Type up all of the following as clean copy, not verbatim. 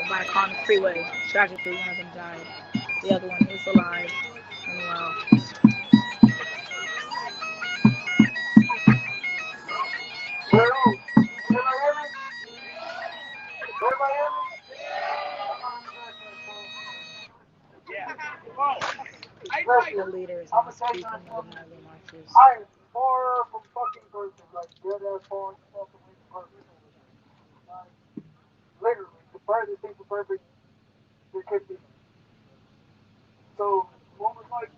by a car on the freeway. Tragically, one of them died. The other one is alive and well. The leader is not speaking of the marchers. I am far from fucking perfect, like dead ass far fucking perfect. Like, literally, the furthest thing from perfect there could be. So, moments like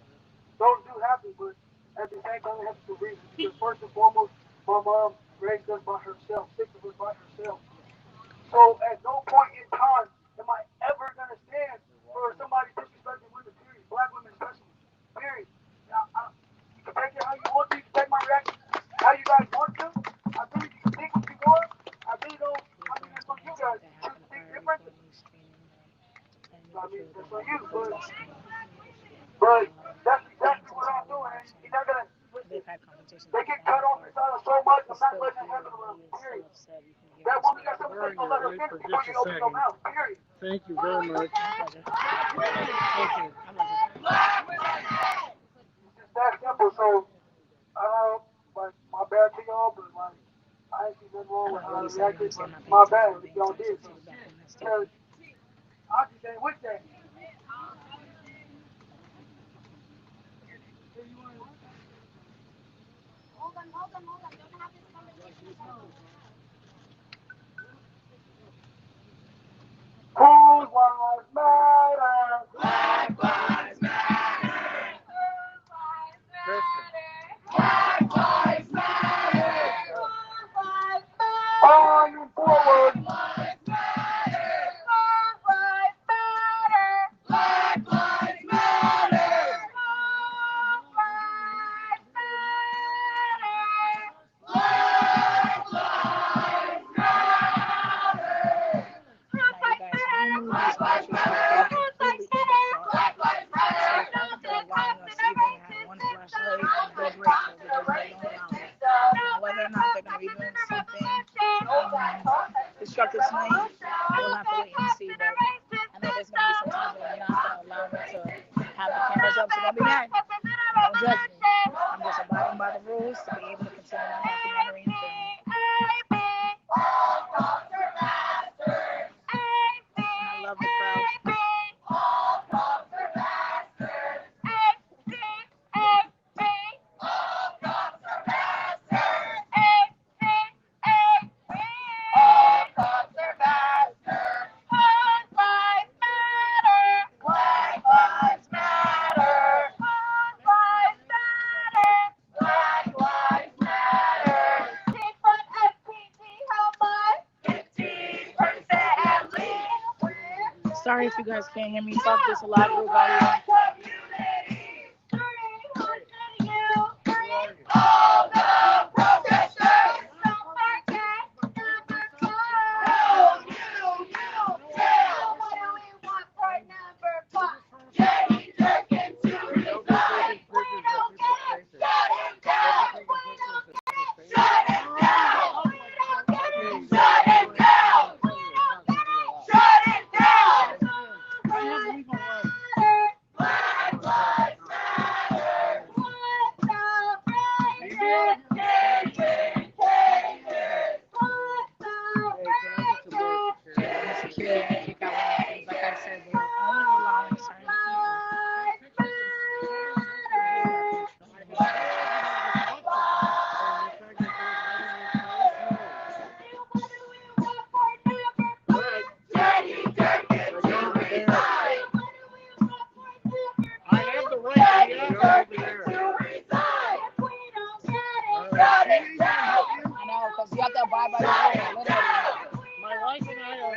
those do happen, but at the same time, it happens for reasons. Because first and foremost, my mom raised us by herself, six of us by herself. So, at no point in time am I ever gonna stand for somebody disrespecting women. Period. Black women especially. Period. Now, you can take it how you want to. You can take my reaction how you guys want to. I really you can think what you want. I really don't. I mean, that's on you guys. You think different. I mean, that's on you. But that's exactly what I'm doing. And you're not gonna listen. They've had conversations They with get them cut off before. the side of so much. I'm He's not still letting it here. happen around. He is still Period. upset. You can give That him woman space. got something to say. Don't let her finish before you open your mouth. Period. Thank you very much. My pleasure. Thank you. My pleasure. It's just that simple. So, like, my bad to y'all, but like, I ain't see nothing wrong I with don't how I really say reacted. anything But to him. my I'm paying bad attention if to y'all him did. to the back of my Because statement. I just ain't with that. Whose lives matter? Black lives matter. Black lives matter. On and forward. Lives matter. Black lives matter. Black lives matter. Now, you guys, remove these marchers because they're completely underfought. So, thank you for allowing us to even have one flashlight. I'm very grateful because they don't allow it. Now, whether or not they're going to be doing something destructive tonight, we'll have to wait and see. But I know there's going to be some times where they're not going to allow me to have the cameras up, so don't be mad. Don't judge me. I'm just abiding by the rules to be able to continue my documentary and film. And I love the crowd. Black lives matter. Black lives matter. 15% at least. Sorry if you guys can't hear me talk this a lot real volume. All the protesters. Jenny Durkin to resign. We don't get it. Shut him down. Shut him down. Shut him down. Shut him down. Black lives matter. Security kick out one of the things, like I said, they're only allowing certain Jenny Durkin to resign. I have the right to be out over there. To resign. Shut him down. I know, because you have to abide by the rules, literally. My wife and I are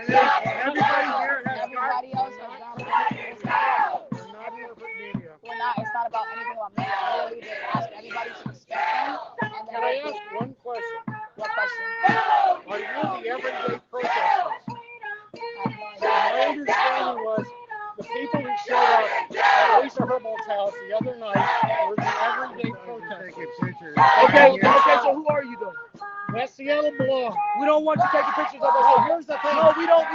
everybody here has Everybody else has gone through it. It's not media. we're not, it's not about anything about me. Literally, they ask everybody to respect them. And Can I ask one question? what question? Are you the everyday protesters? My understanding was the people who showed up at Lisa Herbold's house the other night were the everyday protesters. Okay, so who are you though? That's Seattle belong. We don't want you taking pictures of us. So here's the thing. No, we don't.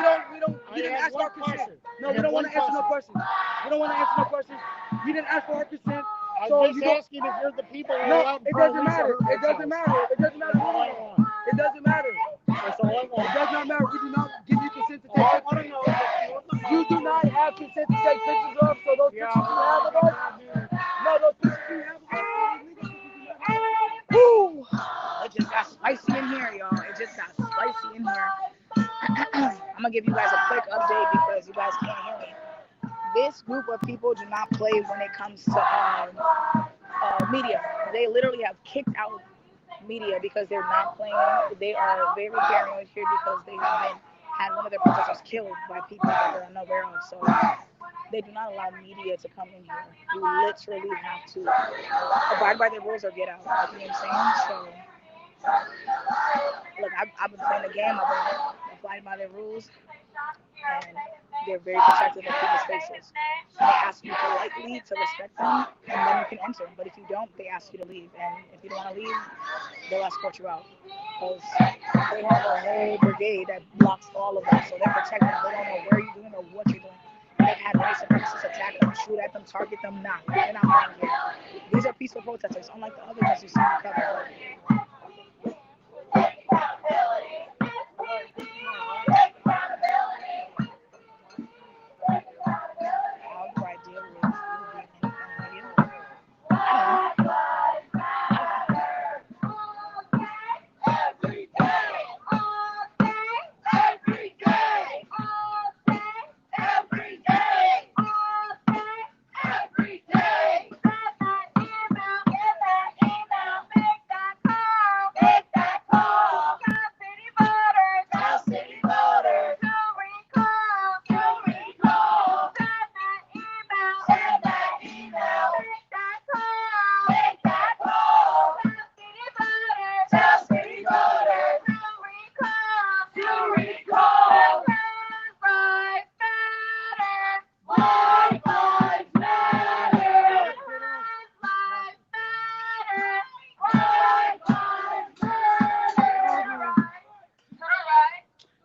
I have one our consent. question. No, I we got don't one want to answer no question. questions. We don't want to answer no questions. You didn't ask for our consent. I'm So just you don't. asking if you're the people who are No, out in it front of doesn't Lisa matter. It Herbert's doesn't house. matter. It doesn't matter. That's all I want. It doesn't matter. That's all I want. It does not matter. We do not give you consent to All I take want to pictures. know is if you want the You do not have consent to take pictures of. So those pictures you have of us. No, those pictures you have of us. Woo! It just got spicy in here, y'all. It just got spicy in here. I'm gonna give you guys a quick update because you guys can't hear me. This group of people do not play when it comes to media. They literally have kicked out media because they're not playing. They are very paranoid here because they have had one of their protesters killed by people that they're unaware of. So they do not allow media to come in here. You literally have to abide by the rules or get out. You know what I'm saying? So look, I've been playing the game. I've been abiding by their rules. And they're very protective of people's faces. They ask you politely to respect them, and then you can enter. But if you don't, they ask you to leave. And if you don't want to leave, they'll escort you out. Because they have a whole brigade that blocks all of them. So they're protecting them. They don't know where you're doing or what you're doing. They've had white supremacists attack them, shoot at them, target them. Nah, they're not playing here. These are peaceful protesters, unlike the other ones you see in the cover. How do I deal with you being in the video? I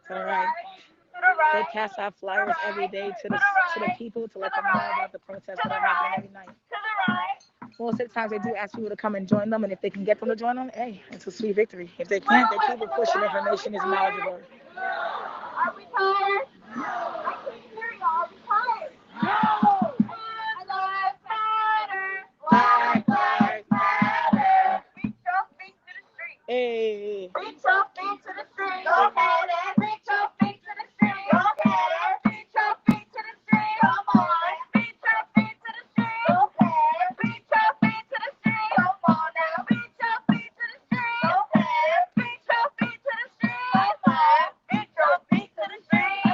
don't know. They pass out flyers every day to the people to let them know about the protests that are happening every night. Most of the times they do ask people to come and join them, and if they can get them to join them, hey, it's a sweet victory. If they can't, they keep pushing information is knowledgeable. Are we tired? I can't hear y'all. Are we tired? No! Black lives matter. Reach your feet to the street. Hey. Reach your feet to the street. Go ahead and reach your feet to the street. Go ahead and reach your feet to the street. Come on. Reach your feet to the street. Go ahead. Reach your feet to the street. Come on now. Reach your feet to the street. Go ahead. Reach your feet to the street. Go ahead. Reach your feet to the street.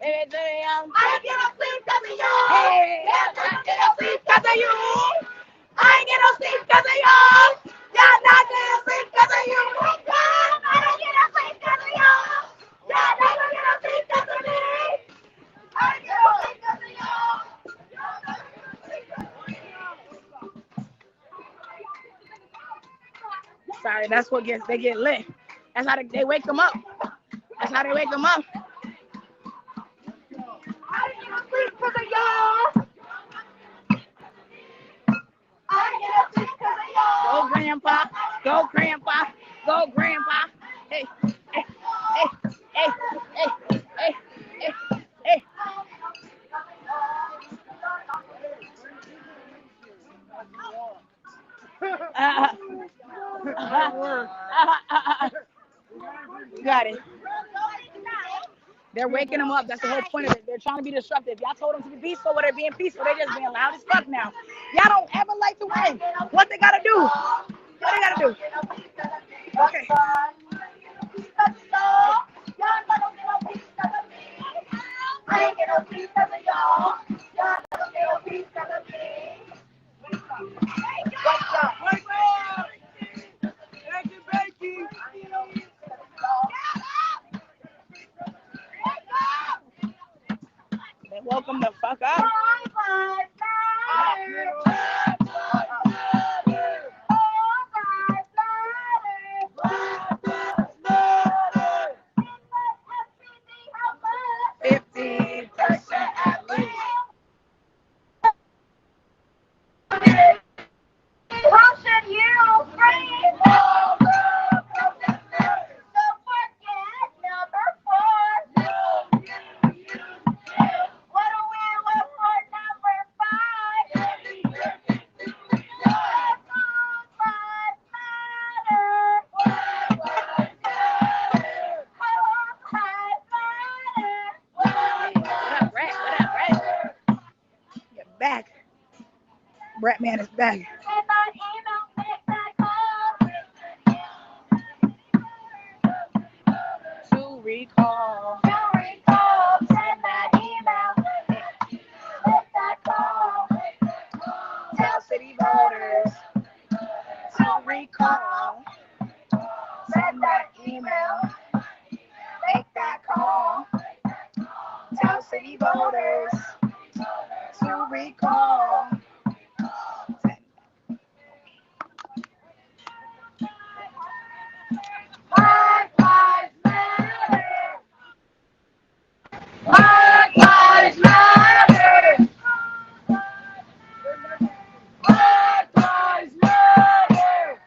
it to the young. I ain't get no sleep 'cause of you. Hey, Yeah, not get no sleep 'cause of you. I ain't get no sleep 'cause of you. Yeah, not get no sleep 'cause of you. I don't get no sleep 'cause of you. Yeah, never get no sleep 'cause of me. I ain't get no sleep 'cause of you. sorry, that's what gets they get lit. That's how they wake them up. That's how they wake them up. I ain't get no sleep 'cause of you. I ain't get no sleep 'cause of you. Go grandpa, go grandpa, go grandpa. Hey, hey, hey, hey, hey, hey, hey, hey. You got it. They're waking them up. That's the whole point of it. They're trying to be disruptive. Y'all told them to be peaceful, but they're being peaceful. They're just being loud as fuck now. Y'all don't ever like to win. What they gotta do? What they gotta do? Okay. I ain't get no sleep 'cause of y'all. Y'all don't get no sleep 'cause of me. What's up? They woke them the fuck up. Russian you free. Don't forget number 4. What do we look for number 5? What up, Brett? What up, Brett? Get back. Brett man is back. To recall. Send that email. Make that call. Tell city voters to recall. Send that email. Make that call. Tell city voters to recall. Black Lives Matter. Black Lives Matter. Black Lives Matter.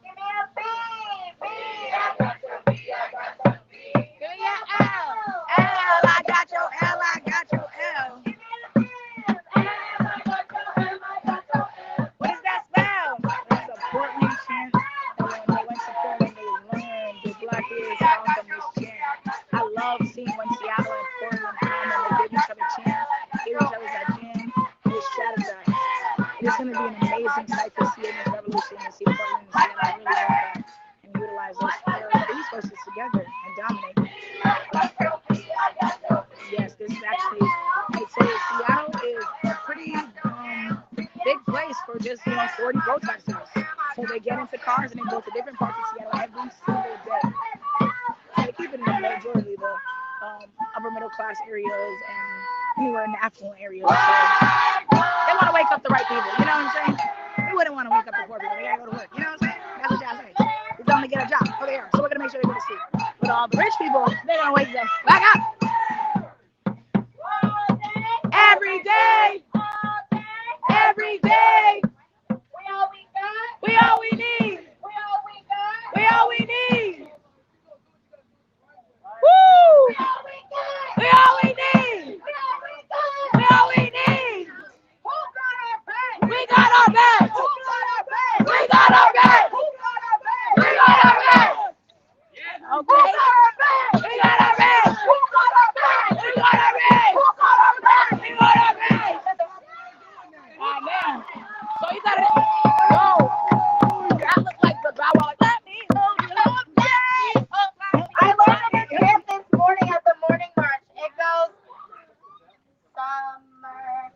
Give me a B. I got your B. I got your B. Give me your L. L, I got your L. I got your L. Give me a M. I got your M. I got your M. What does that spell? It's a Portland chant. And when they went to Portland, they learned the Black is all from this chant. I love seeing when Seattle and Portland come and they give each other chants, give each other that jam, and they strategize. It's going to be an amazing sight to see in this revolution and see Portland and Seattle really work out and utilize those resources together and dominate. Yes, this is actually, I'd say Seattle is a pretty big place for just, 40 protesters. So they get into cars and they go to different parts of Seattle every single day. So they keep it in the majority of the upper middle class areas and anywhere in the affluent areas. So they want to wake up the right people, you know what I'm saying? We wouldn't want to wake up the poor people. They gotta go to work, you know what I'm saying? That's what y'all say. We tell them to get a job. Oh, they are. So we're gonna make sure they go to sleep. But all the rich people, they're gonna wake them back up. Every day. Every day. We all we got. We all we need. We all we got. We all we need. Woo! We all we got. We all we need. We all we got. We all we need. Who got our back? We got our back. Who got our So you gotta, yo, that look like the guy was like, let me hold you up, yeah. I learned a new chant this morning at the morning march. It goes summer,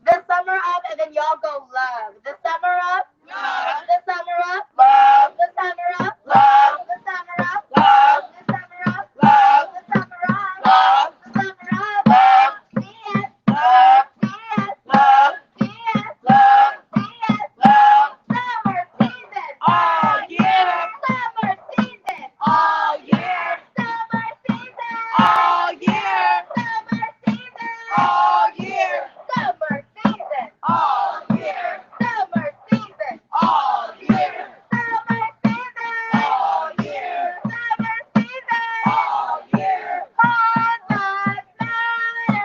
the summer up, and then y'all go love. The summer up, love. The summer up, love. The summer up, love. The summer up, love. The summer up, love. The summer up, love. The summer up, love. CS, love. CS, love. CS, love. CS, love. Summer season. Oh yeah, Summer season. oh yeah, Summer season. oh yeah, Summer season. oh yeah, Summer season. oh yeah, Summer season. oh yeah, Summer season. oh yeah, Summer season. oh yeah. All lives matter.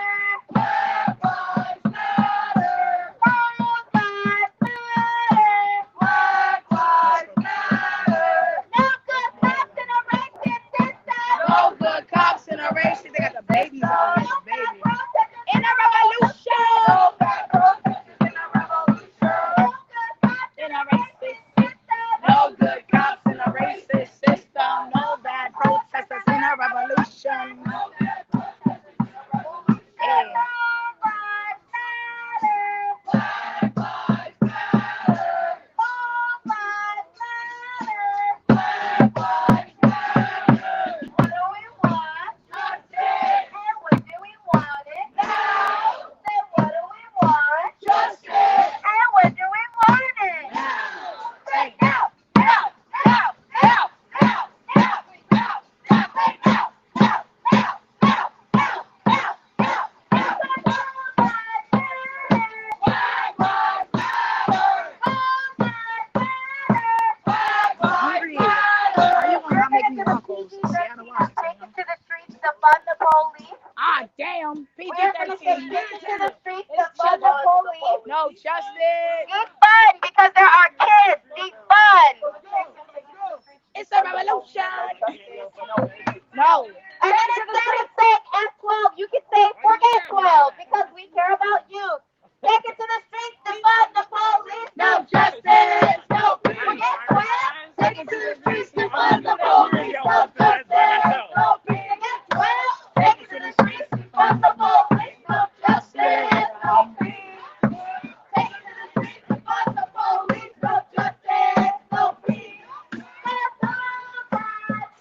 Black lives matter. All lives matter. Black lives matter. No good cops in a racist system. No good cops in a race. They got the babies on this baby. In a revolution. No bad protesters in a revolution. No good cops In a racist system. No good cops in a racist system. No bad protesters in a revolution. Hey. Black lives matter. Black lives matter. What do we want? Justice. And when do we want it? Now. Then what do we want? Justice. And when do we want it? Now. Say now, now, now, now, now, now, now, now, say now, now, now, now, now, now, now, now. Black lives matter. Black lives Hungry. matter. Are you We're gonna make taking me to the waffles? streets, Seattle, Washington. Take it to the streets to fund the police. Ah, damn. We're gonna say PG-13. take it to the streets to It's fund the police. No justice. Need fun because there are kids. Need fun. It's a revolution. No. And then instead of saying F12, you can say forget 12 because we care about you. Take it to the streets to fund the police. No justice. No peace. Forget 12. Take it to the streets to fund the police. No justice. No peace. Forget 12. Take it to the streets to fund the police. No justice. No peace. Take it to the streets to fund the police. No justice. No peace. That's all that matters.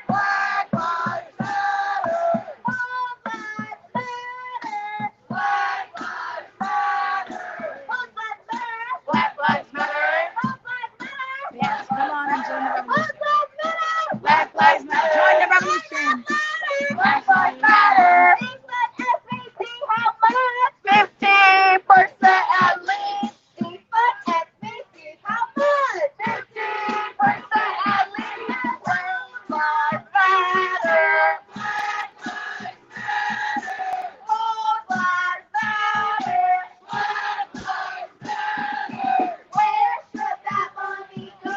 Black lives matter. All lives matter. Black lives matter. All lives matter. Black lives matter. All lives matter. Yes, come on and join the All revolution. lives matter. Black lives matter. Join the revolution. Black lives matter. How much? 15% at least. Defund SBC. How much? 15% at least. Black lives matter. All lives matter. Where should that money go?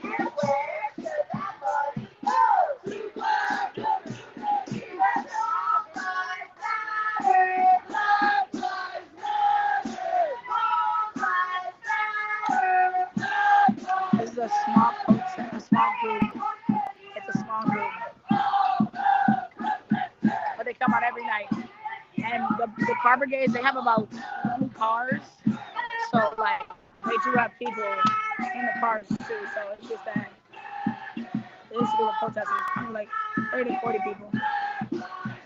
And where should that money go? Because all lives matter. All lives matter. This is a small protest, a small group. It's a small group. But they come out every night. And the car brigades, they have about 20 cars. So, like, they do have people in the cars, too. So, it's just that they used to do with protesters. Maybe like 30 to 40 people.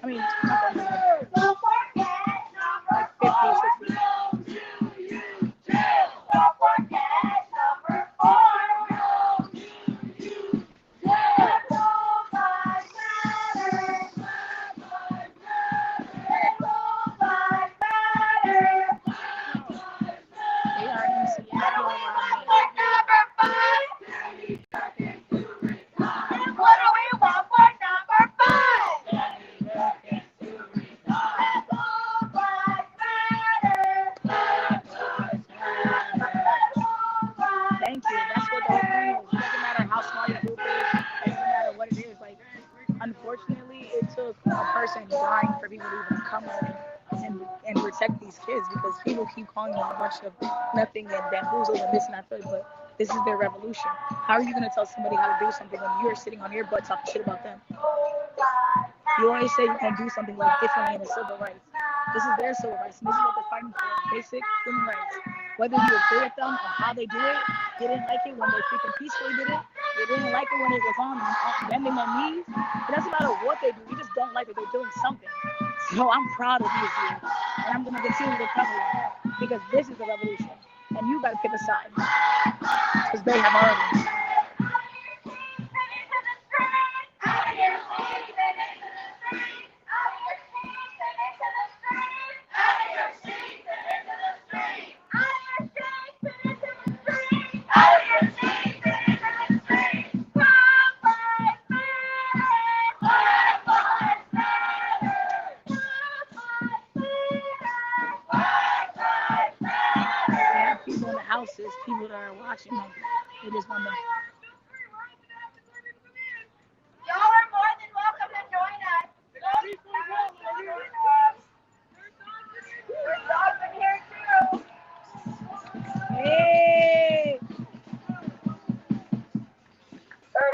I mean, not 30, Don't forget number like 50, 60. Don't forget number 4. All lives matter. All lives matter. They are in Seattle. What number 5? And what do we want for number 5? All lives matter. Thank you. That's what the whole thing is. It doesn't matter how small your group is. It doesn't matter what it is. Like, unfortunately, it took a person dying for people to even come out and and protect these kids because people keep calling them a bunch of nothing and bamboozles and this and that third, but this is their revolution. How are you going to tell somebody how to do something when you're sitting on your butt talking shit about them? You always say you can do something like differently in the civil rights. This is their civil rights, and this is what they're fighting for, basic human rights. Whether you agree with them or how they do it, they didn't like it when they freaking peacefully did it. They didn't like it when it was on bending their knees. It doesn't matter what they do. You just don't like that they're doing something. So I'm proud of these youth, and I'm going to continue to cover them because this is the revolution, and you got to pick a side because they have already. People in the houses, people that are watching them, they just want to. Y'all are more than welcome to join us. There's dogs in here too. Hey! Hey,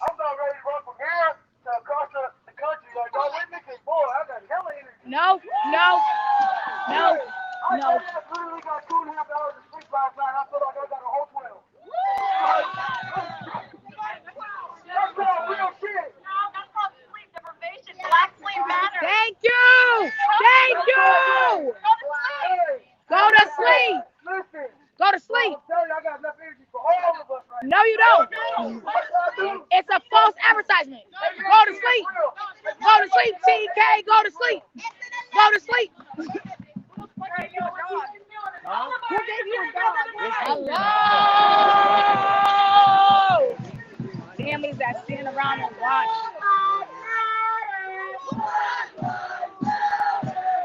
I'm about ready to run from here to across the country. Like, y'all with me? Cause boy, I got hella energy. No. I literally got 2.5 hours of sleep last night. I feel like I got a whole 12. That's called real shit. No, that's called sleep deprivation. Black sleep matters. Thank you! Go to sleep! Listen. Go to sleep! I'm telling you, I got enough energy for all of us right now. No, you don't. It's a false advertisement. Go to sleep. Go to sleep, TK. Go to sleep. Go to sleep. Who gave you a dog? Hello. Families that stand around and watch.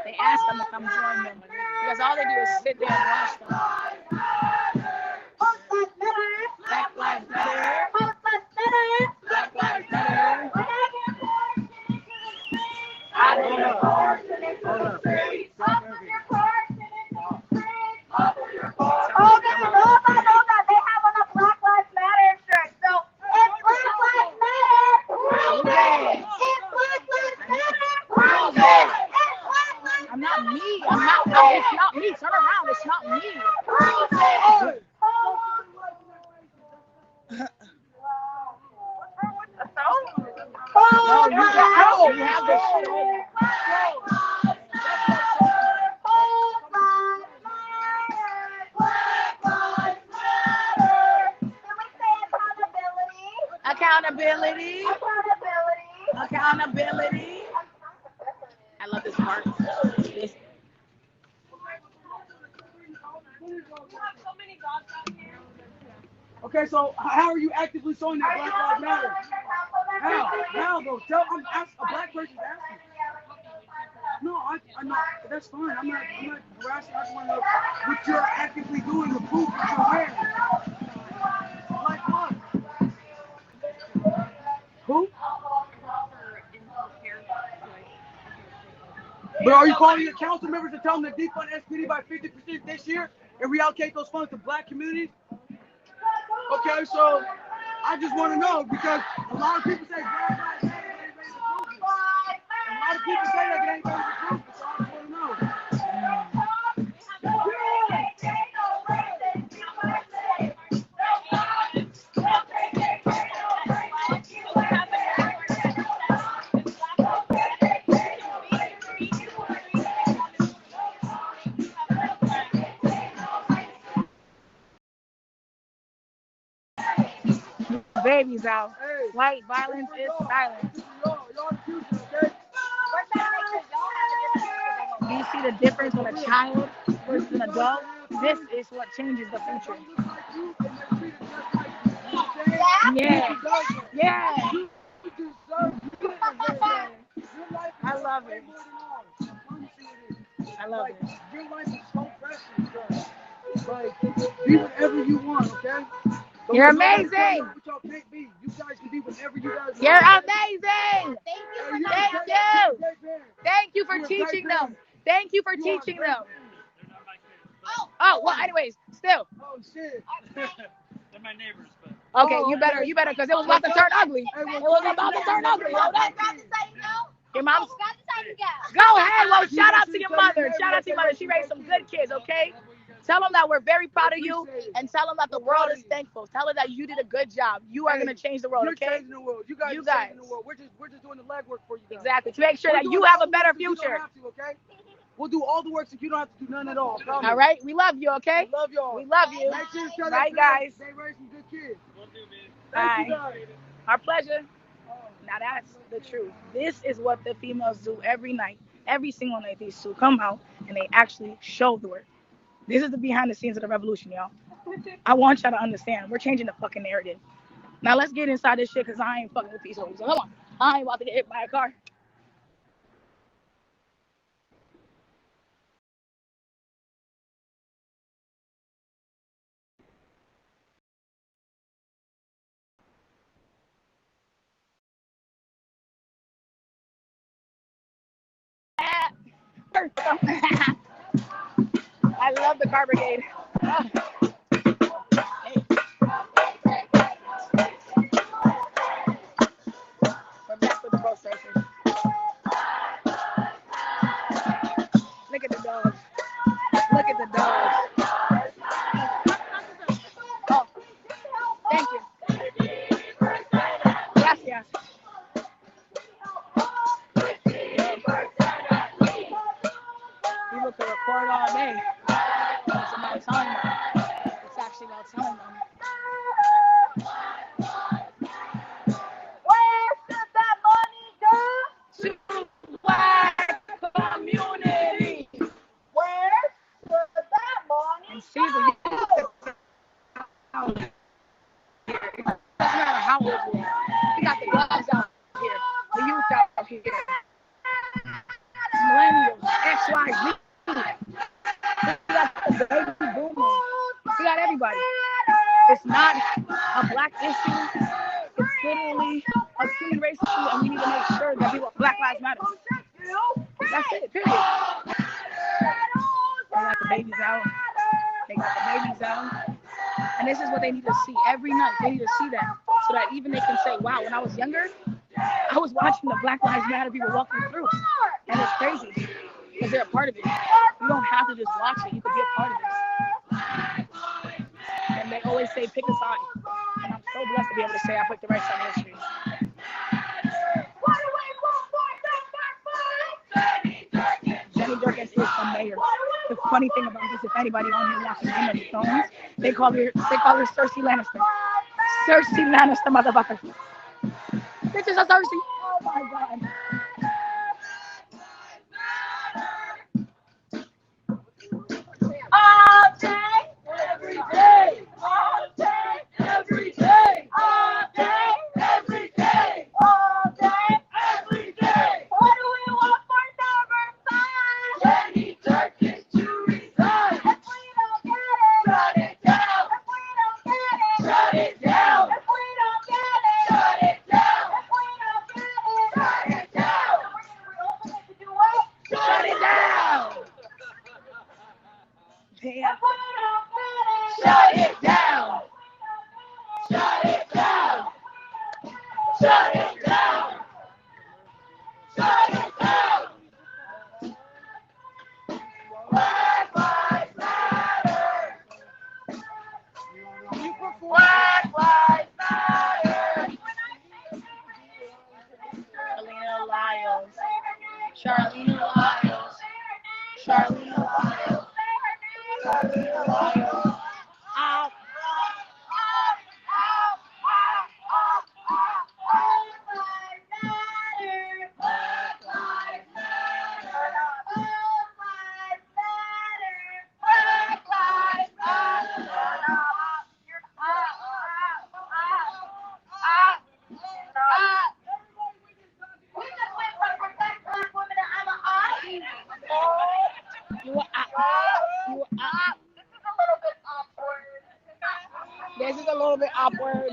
They ask them to come join them because all they do is sit there and watch them. Black Lives Matter. Black Lives Matter. I don't know. Hold on. They have on a Black Lives Matter shirt. So it's Black Lives Matter. It's Black Lives Matter. I'm not me. It's not me. Turn around. It's not me. No, you have this shit over. Accountability. I love this part. Okay, so how are you actively showing that Black Lives Matter? How though? I'm asking, a black person's asking. No, I'm not. That's fine. I'm not harassing. I just want to know what you're actively doing to prove that you're wearing. Like what? Who? But are you calling your council members to tell them to defund SPD by 50% this year and reallocate those funds to black communities? Okay, so I just want to know because a lot of people say Black Lives Matter ain't ready to prove it. A lot of people say that it ain't ready to prove it, so I just want to know. Babies out. White violence is silence. Do you see the difference in a child versus an adult? This is what changes the future. Yeah. I love it. Your life is so precious, like, be whatever you want, okay? You're amazing. You guys can be whatever you guys want. You're amazing. Thank you. Thank you for teaching them. Thank you for teaching them. Oh, well, anyways, still. Oh shit. They're my neighbors, but. Okay, you better, because it was about to turn ugly. It was about to turn ugly. Hold up. Your mom's. Go ahead. Well, shout out to your mother. Shout out to your mother. She raised some good kids, okay? Tell them that we're very proud of you, and tell them that the world is thankful. Tell them that you did a good job. You are going to change the world, You're okay? changing the world. You guys are changing the world. We're just doing the legwork for you guys. Exactly. To make sure that you have a better future. You don't have to, okay? We'll do all the work so you don't have to do none at all. All right? We love you, okay? I love y'all. We love you. Make sure you tell Bye, them guys. They raised some good kids. Bye. Thank you guys. Our pleasure. Now that's the truth. This is what the females do every night. Every single night these two come out and they actually show the work. This is the behind the scenes of the revolution, y'all. I want y'all to understand. We're changing the fucking narrative. Now let's get inside this shit because I ain't fucking with these hoes. So come on. I ain't about to get hit by a car. I love the car brigade. Hey. We're back with the protesters. Look at the dogs. Look at the dogs. Oh, thank you. Gracias. People could record all day. It's about telling them. It's actually about telling them. Where should that money go? To black community. Where should that money And Caesar, you doesn't matter how old you are. We got the gloves out here. The youth out here. Millennials, XYZ. We got the baby boomers. We got everybody. It's not a black issue. It's literally a human race issue, and we need to make sure that people, Black Lives Matter. That's it, period. They got the babies out. They got the babies out. And this is what they need to see every night. They need to see that so that even they can say, wow, when I was younger, I was watching the Black Lives Matter people walking through. And it's crazy because they're a part of it. You don't have to just watch it. You can be a part of this. And they always say, pick a side. And I'm so blessed to be able to say I picked the right side of history. Jenny Durkins is the mayor. The funny thing about this, if anybody on here watching Game of Thrones, they call her Cersei Lannister. Cersei Lannister, motherfucker. This is a Cersei. Oh my god. all day, Every day. all day, Every day. all day, Every day. all day. Every day. What do we want for number 5? Jenny Durkins to resign. If we don't get it, Shut it down. if we don't get it, Shut it down. if we don't get it, Shut it down. if we don't get it, Shut it down. we're open to do what? Shut it down. Damn. If we don't get it, Shut it down. Shut it down. Shut it down. Shut it down. Black Lives Matter. Black Lives Matter. Charlene Lyles. Charlene Lyles. Charlene Lyles. Charlene Lyles. Out. Black Lives Matter. Black Lives Matter. You are up. You are up. This is a little bit awkward.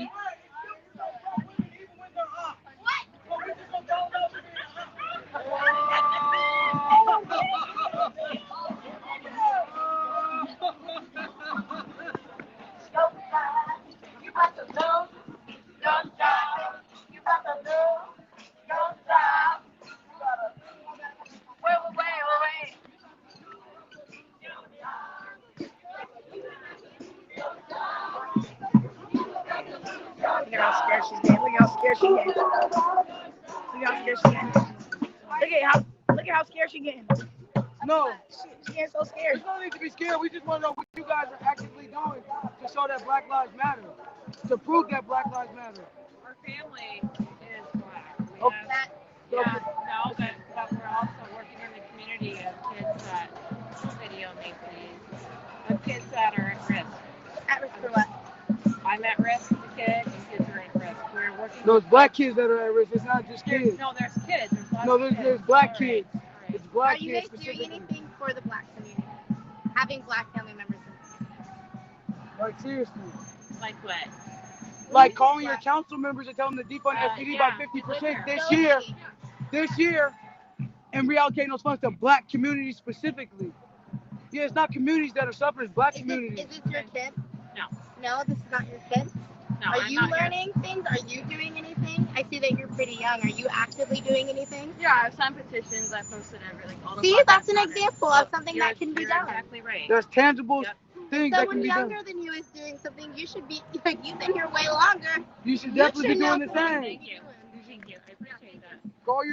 she's getting. Look at how scared she's getting. Look at how scared she's getting. Look at how scared she's getting. No, She getting so scared. there's no need to be scared. We just want to know what you guys are actively doing to show that Black Lives Matter, to prove that Black Lives Matter. Our family is black. We Okay. have, yeah, no, but we're also working in the community of kids that, video me please, of kids that are at risk. At risk for what? I'm at risk as a kid, and kids are at risk. We're working Those with black kids that are at risk. It's not just kids. No, there's kids. There's lots No, of there's kids. black All kids. right. It's Are black you kids guys doing specifically. anything for the black community? Having black family members in Like seriously. Like what? Like calling your council members and telling them to defund SPD yeah. by 50% the this year, and reallocating those funds to black communities specifically. Yeah, it's not communities that are suffering, it's black communities. Is this your kid? No. No, this is not your kid? No, Are I'm you not here. learning things? Are you doing anything? I see that you're pretty young. Are you actively doing anything? Yeah, I've signed petitions. I posted all the See, Black that's an Lives Matter. example of something that can be You're done. exactly right. There's tangible Yep. things that can Someone be done. younger than you is doing something. You should be, like, you've been here way longer. You should definitely be should know doing the what same. Thank you. Thank you. I appreciate that. Call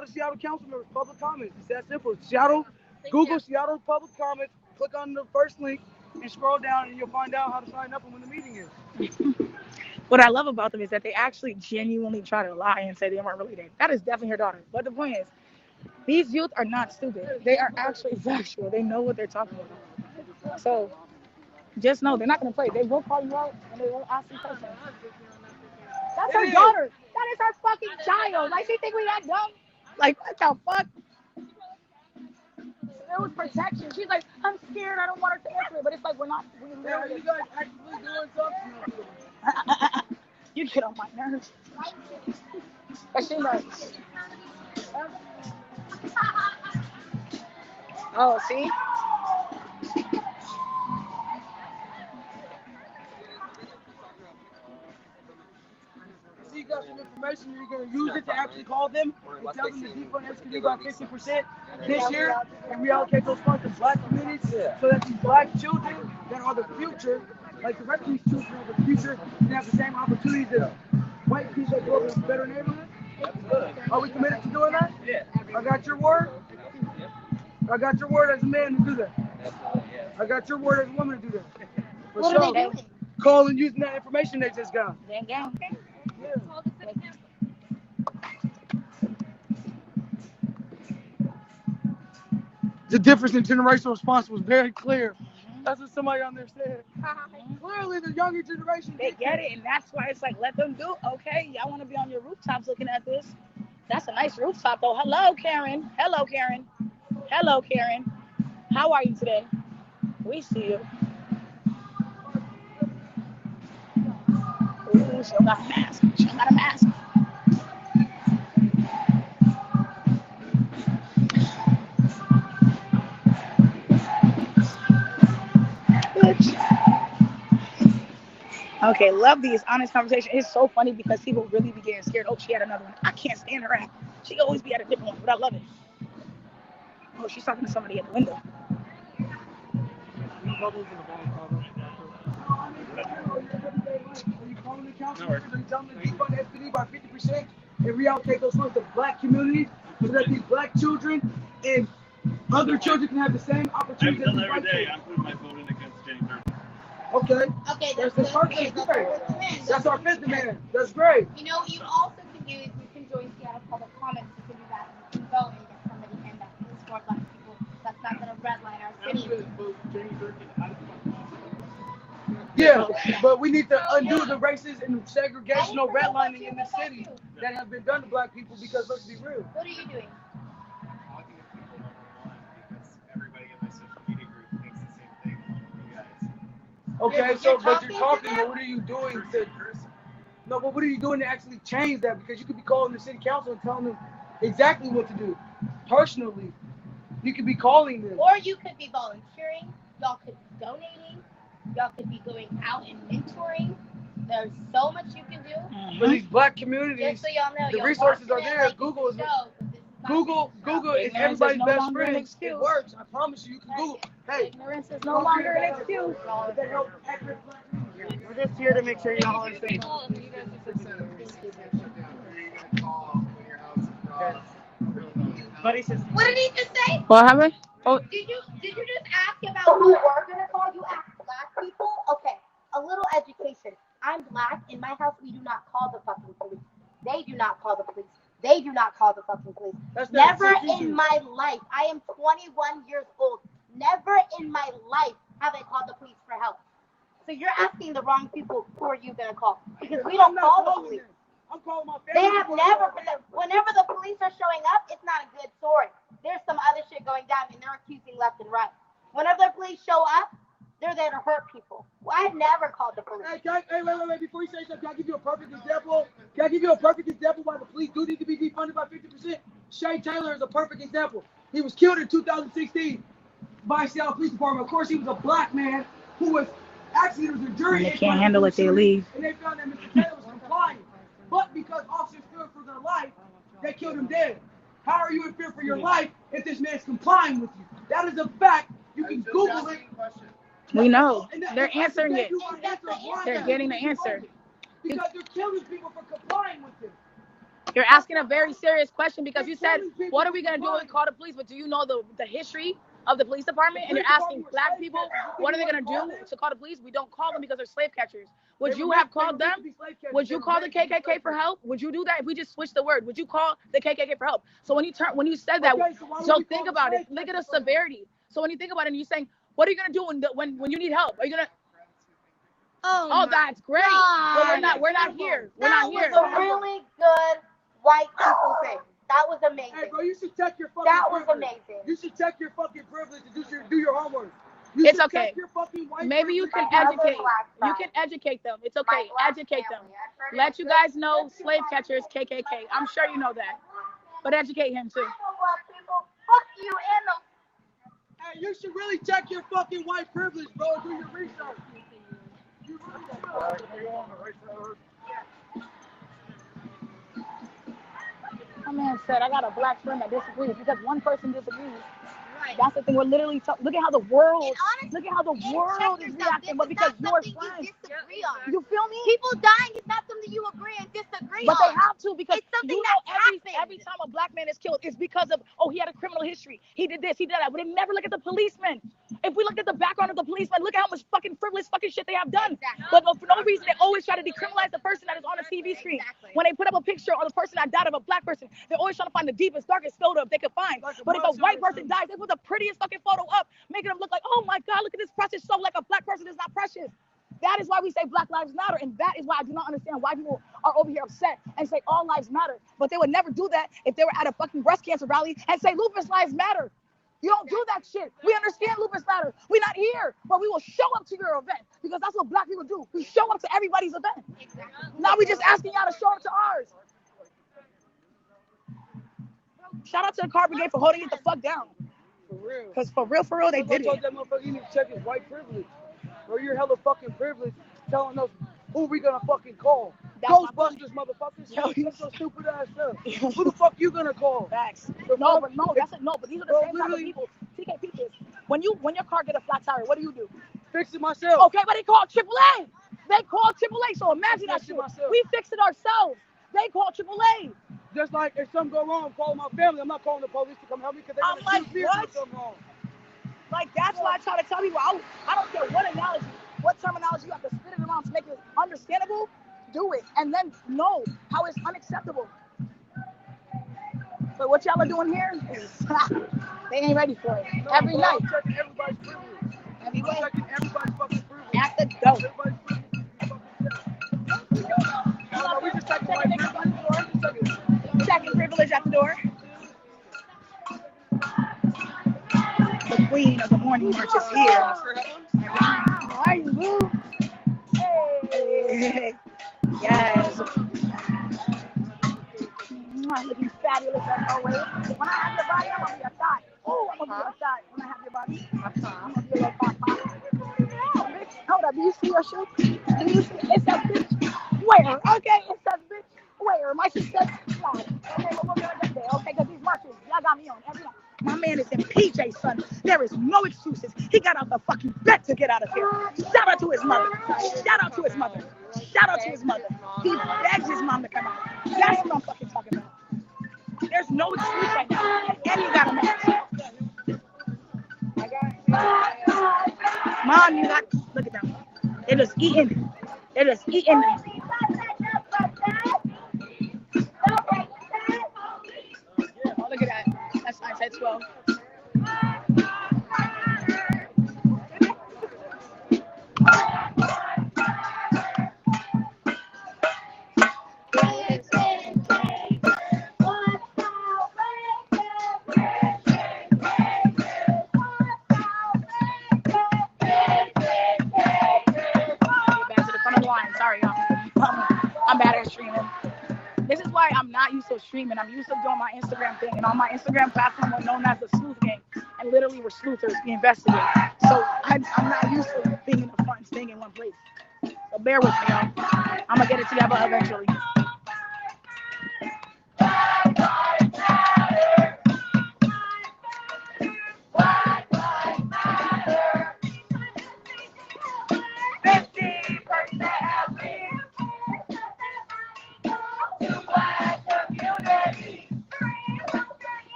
the Seattle council members, public comments. It's that simple. Seattle, Google Seattle public comments, click on the first link, and scroll down, and you'll find out how to sign up and when the meeting is. What I love about them is that they actually genuinely try to lie and say they weren't really there. That is definitely her daughter. But the point is, these youth are not stupid. They are actually factual. They know what they're talking about. So just know they're not going to play. They will call you out and they will ask you questions. That's her daughter. That is her fucking child. Like, she think we that dumb? Like, what the fuck? There was protection. She's like, I'm scared. I don't want her to answer it. But it's like, we're not. We Yeah, literally. you guys actively doing something. You get on my nerves. But she knows. Oh, see? So you got some information, you're going to use it to actually call them and tell them to defund SPD by 50% this year and reallocate those funds to black communities so that these black children that are the future, like the rest of these children are the future, can have the same opportunities as white people that grow up in a better neighborhood? Are we committed to doing that? Yeah. I got your word. I got your word as a man to do that. I got your word as a woman to do that. For What sure. are they doing? Calling, using that information they just got. Gang, gang. The difference in generational response was very clear. That's what somebody on there said. Clearly, the younger generation. They get it, and that's why it's like, let them do. Okay, y'all want to be on your rooftops looking at this? That's a nice rooftop, though. Hello, Karen. Hello, Karen. Hello, Karen. How are you today? We see you. Ooh, she don't got a mask. She don't got a mask. Okay, love these honest conversations. It's so funny because people really be getting scared. Oh, she had another one. I can't stand her act. She always be at a different one, but I love it. Oh, she's talking to somebody at the window. Are you calling the council members and telling them to defund SPD by 50% and reallocate those funds to black communities so that these black children and other children can have the same I opportunities tell as every white day children? I'm putting my vote in against James Earl. Okay. Okay, That's that's the first thing. that's Great. our fifth demand. That's our fifth demand. That's great. You know what you also can do is you can join Seattle Public Comments. You can do that. You can go and get somebody in that is for black people. That's not going to redline our city. Yeah, but we need to undo the racist and segregational redlining in the city that have been done to black people because let's be real. What are you doing? Talking to people one-on-one because everybody in my social media group thinks the same thing along with you guys. Okay, Yeah, so you're but you're talking to talking, them? but what are you doing to No, but what are you doing to actually change that? Because you could be calling the city council and telling them exactly what to do. Personally. You could be calling them. Or you could be volunteering. Y'all could be donating. Y'all could be going out and mentoring. There's so much you can do. For these black communities, Just so y'all know, the y'all resources market are it there. like Google it's is a show, 'cause this is not Google a show. is Ignorance everybody's is no best longer an friend. excuse. It works. I promise you. You can Google. Hey, Ignorance is no longer an excuse. that helps accurate black news. We're just here to make sure y'all understand. You guys are Buddy says. What did he just say? What happened? Oh, Did you just ask about who we're gonna call? You asked black people? Okay, a little education. I'm black. In my house, we do not call the fucking police. They do not call the police. They do not call the fucking police. Never in my life. I am 21 years old. Never in my life have I called the police for help. So you're asking the wrong people. Who are you gonna call? Because we don't call the police. I'm calling my family. They have never. Whenever the police are showing up, it's not a good story. There's some other shit going down, and they're accusing left and right. Whenever the police show up, they're there to hurt people. Well, I've never called the police. Hey, wait. Before you say something, can I give you a perfect example? Can I give you a perfect example why the police do need to be defunded by 50%? Shay Taylor is a perfect example. He was killed in 2016 by Seattle Police Department. Of course, he was a black man who was actually, there was a jury. When they can't handle it, they leave. And they found that Mr. Taylor was complying. But because officers feared for their life, they killed him dead. How are you in fear for your life if this man's complying with you? That is a fact. You can Google it. We know. They're answering it. They're getting the answer. Because they're killing people for complying with them. You're asking a very serious question because you said, what are we going to do when we call the police? But do you know the history of the police department? And you're asking black people, what are they going to do to call the police? We don't call them because they're slave catchers. Would you have called them? Would you call the KKK for help? Would you do that if we just switched the word? Would you call the KKK for help? So when you said that, so think about it. Look at the severity. So when you think about it, and you're saying, what are you going to do when you need help? Are you going to? Oh, that's great. But we're not here. We're not here. That was a really good white people thing. That was amazing. Hey, bro, you should check your fucking That was privilege. amazing. You should check your fucking privilege and do your homework. It's okay. Maybe you can educate. You can educate them. It's okay. Educate them. Let you guys know slave catchers, KKK. I'm sure you know that. But educate him too. Fuck you and the. Hey, you should really check your fucking white privilege, bro. Do your research. You really should. My man said, I got a black friend that disagrees because one person disagrees. Right. That's the thing. We're literally look at how the world is reacting, but because you're friends. You feel me? People dying is not something you agree and disagree but on. they have to because it's something you know every time a black man is killed, it's because of he had a criminal history. He did this, he did that. But they never look at the policeman. If we look at the background of the policeman, look at how much fucking frivolous fucking shit they have done. Exactly. But for no reason, they always try to decriminalize the person that is on a TV screen. Exactly. When they put up a picture of the person that died of a black person, they're always trying to find the deepest, darkest photo they could find. But if a white person dies, they put the prettiest fucking photo up, making them look like, oh my God, look at this precious soul, like a black person is not precious. That is why we say Black Lives Matter, and that is why I do not understand why people are over here upset and say all lives matter. But they would never do that if they were at a fucking breast cancer rally and say lupus lives matter. You don't do that shit. We understand lupus matter. We're not here, but we will show up to your event because that's what black people do. We show up to everybody's event. Now we just asking y'all to show up to ours. Shout out to the Car Brigade for holding it the fuck down. For real. Because for real, they did it. I told that motherfucker you need to check his white privilege. Or you're hella fucking privileged telling us who we gonna fucking call. Ghostbusters, motherfuckers. That's so stupid ass stuff. Who the fuck you gonna call? Facts. No, but these are the same type of people. TK people. When your car get a flat tire, what do? Fix it myself. Okay, but they call AAA. They call AAA. So imagine that shit. We fix it ourselves. They call AAA. Just like if something go wrong, I'm calling my family. I'm not calling the police to come help me because they're gonna shoot me if something wrong. Like, that's why I try to tell people, I don't care what analogy, what terminology you have to spit it around to make it understandable, do it. And then know how it's unacceptable. But what y'all are doing here, they ain't ready for it. Every night. Checking everybody's privilege. Every way. Checking everybody's fucking privilege. At the door. We just checking white privilege. Checking privilege at the door. The queen of the morning march is here. How are you, boo? Hey. Yes. Looking fabulous as always. When I have your body, I'm gonna be a thought. Oh, I'm gonna be a thought. When I have your body, I'm gonna be a little pop. Bitch, hold up. Do you see your shoe? Do you see? It's a bitch. Where? Okay, it's a bitch. Where? My shit says fly. Okay, but we'll be on that day. Okay, because these marches, y'all got me on every night. My man is in PJ, son. There is no excuses. He got out the fucking bed to get out of here. Shout out to his mother. Shout out to his mother. Shout out to his mother. He begged his mom to come out. That's what I'm fucking talking about. There's There's no excuse right now. And you got a mask. Mom, you got, look at them. They're just eating. They're just eating. Oh, look at that. That's nice. That's 12. Back to the front of the line. Sorry, y'all. I'm bad at streaming. This is why I'm not used to streaming. I'm used to doing my Instagram thing. And on my Instagram platform, we're known as the Sleuth Gang. And literally, we're sleuthers. We investigate. So I'm not used to being in the front and staying in one place. So bear with me, y'all. I'm going to get it together eventually.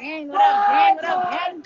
Gang, what up, gang? What up, gang?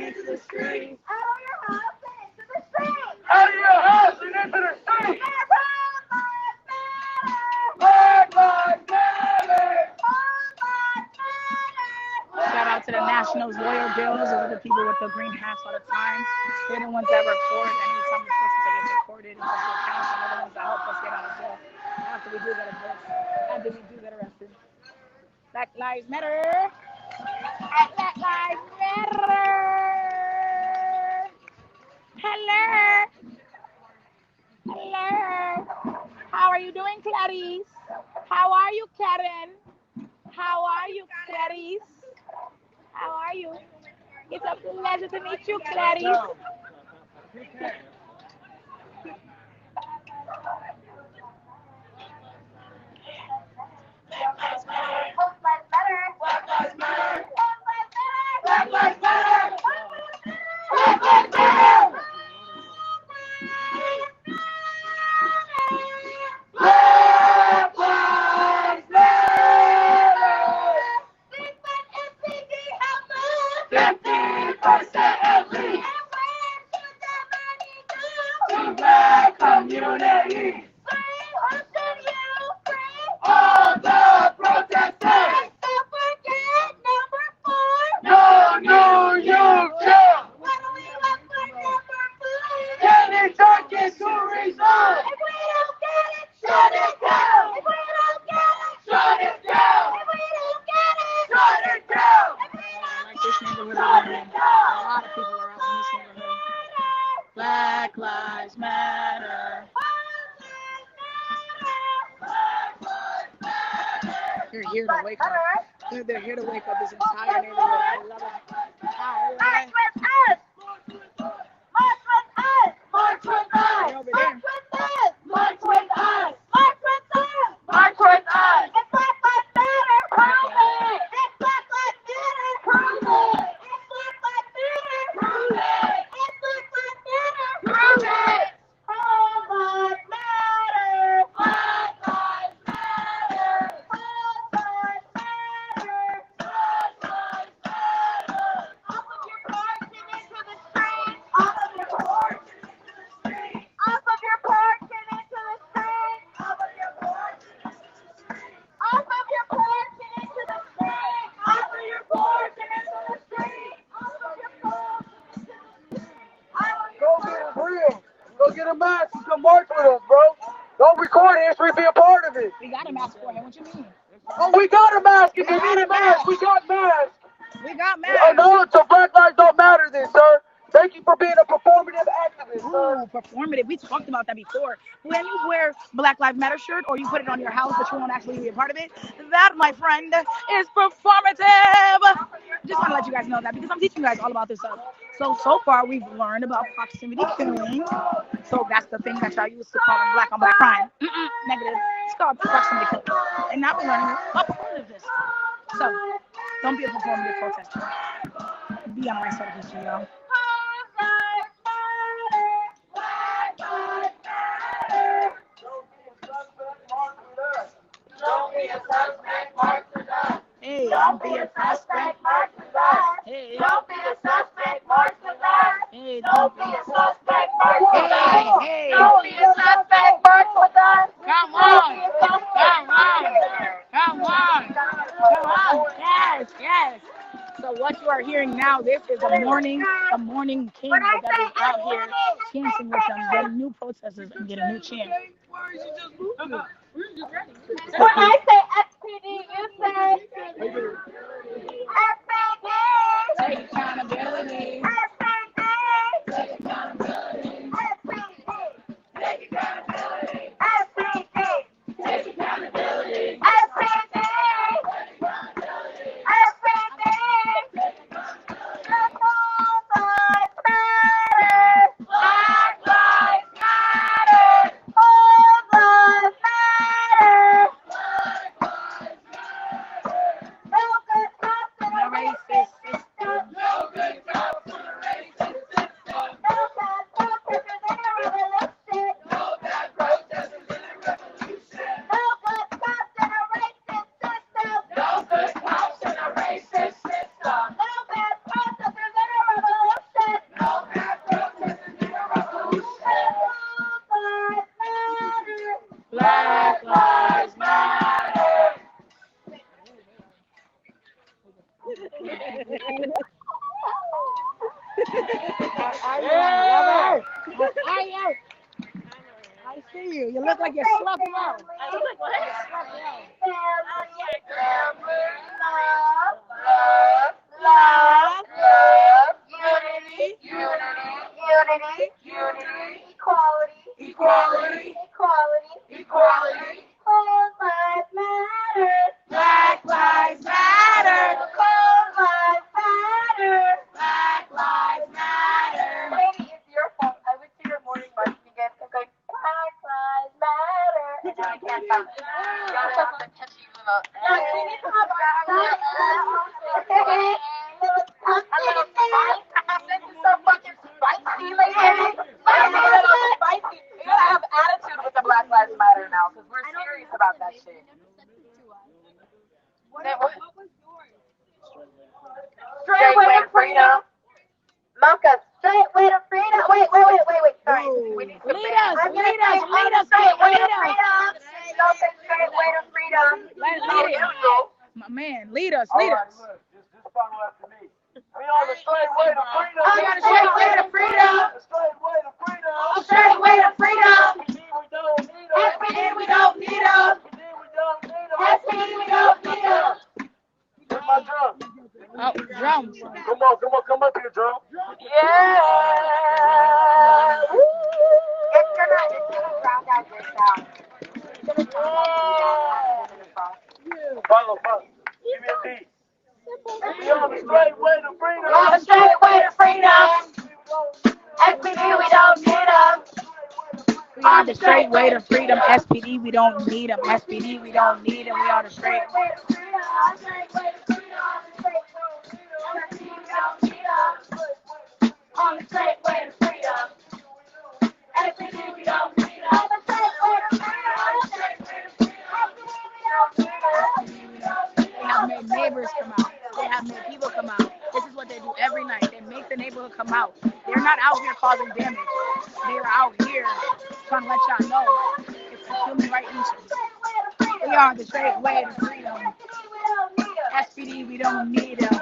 into the street. Out of your house and into the street. Black Lives Matter. Shout out to the Nationals, Loyal Girls. Those are the people with the green hats all the time. They're the ones that record anytime the process that gets recorded and just accounts, and they're the ones that help us get out of jail after we do get arrested. Black Lives Matter. Black Lives Matter. Hello. Hello. How are you doing, Clarice? How are you, Karen? How are you, Clarice? How are you? It's a pleasure to meet you, Clarice. Community. All the protesters. No New York jail. Kenny Jenkins to resign. Shut it down. Shut it down. Shut it down. Like this neighborhood over here. A lot of people are out in this neighborhood. Black Lives Matter. They're here to wake up. They're here to wake up this entire neighborhood. I love it. I love it. March with us! They're over there. March with us! March with us! March with us! It's Black Lives Matter! Prove it! It's Black Lives Matter! Prove it! It's Black Lives Matter! Prove it! It's Black Lives Matter! Prove it! All lives matter! Black lives matter! All lives matter! Black lives matter! Off of your porch and into the street! Off of your porch! Off of your porch and into the street. Off of your porch and into the street. Off of your porch and into the street. Off of your porch and into the street. Off of your porch and into the street. Go get us real. Go get a mask and come march with us, bro. Don't record history, be a part of it. We got a mask for him. What you mean? Oh, we got a mask. If you need a mask, we got masks. We got I masks. know, so Black Lives don't matter then, sir. Thank you for being a performative activist, sir. Ooh, performative. We talked about that before. When you wear Black Lives Matter shirt or you put it on your house but you won't actually be a part of it, that, my friend, is performative. Just want to let you guys know that because I'm teaching you guys all about this stuff. So far we've learned about proximity killing. So that's the thing that y'all used to call black on black crime. Negative. It's called proximity killing. And now we're learning about performativeness. So don't be a performative protester. Be on the right side of history, y'all. Don't be a suspect, march with us. Hey, Don't be a suspect, march with us. Hey, Don't be a suspect, march with us. hey, Don't be a suspect, march with us. hey. Don't be a suspect, march with us. Come on. Come on. Yes. So what you are hearing now, this is the morning king that is out here chanting with them, getting new protesters and getting new chants. When I say SPD, you say SPD. Take accountability. SPD. Take accountability. SPD. Take accountability. SPD. Take SPD. accountability. SPD. Black lives matter. All lives matter. No good I see you. You look like you're sloppy out. I look like what? Equality. Cold lives matter. Black lives matter. Cold lives matter. Black lives matter. Lady, it's your fault. I went to your morning march and you guys kept going, Black lives matter. And now I can't stop. You gotta have to catch you about. No, you need to have this is so fucking spicy, lady. Spicy. You gotta have attitude with the Black Lives Matter now, because we're serious about that shit. What was yours? Straight way to freedom. Mocha, straight way to freedom. Wait. Sorry. We need to Lead us. straight way to freedom. Don't say straight way to freedom. Lead it. My man, lead us. Look, just follow after me. We on the straight way to freedom. I'm on the straight way to freedom. The straight way to freedom. Straight way to freedom. SPD, we don't need them. SPD, we don't need them. Where's my drum? Oh, drums. Come up here, drum. Yeah. It's gonna drown out your sound. Follow. Give me a beat. We on the straight way to freedom. On the straight way to freedom. SPD, we don't need them. We on the straight way to freedom. SPD, we don't need them. SPD, we don't need them. We on the straight. On the straight way to freedom. SPD, we don't need them. On the straight way to freedom. They have made neighbors come out. They have made people come out. This is what they do every night. They make the neighborhood come out. They're not out here causing damage. They're out here trying to let y'all know it's a human right issue. We are the straight way to freedom. SPD, we don't need them.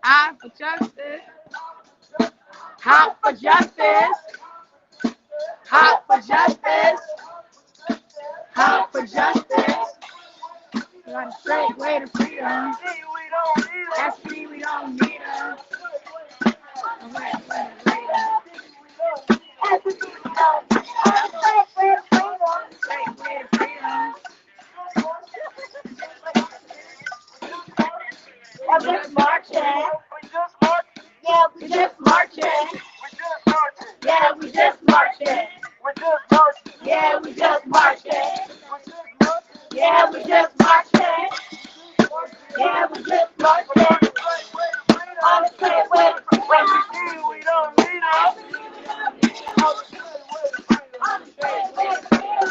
Hot for justice. Hot for justice. Hot for justice. Hot for justice. We are the straight way to freedom. SPD, we don't need them. Straight way to freedom. We're just marching. Yeah, we just marching. Yeah, we just marching. Yeah, we just marching. Yeah, we just marching. Yeah, we just marching. On the straight way to freedom. We don't need them. On the straight way to freedom.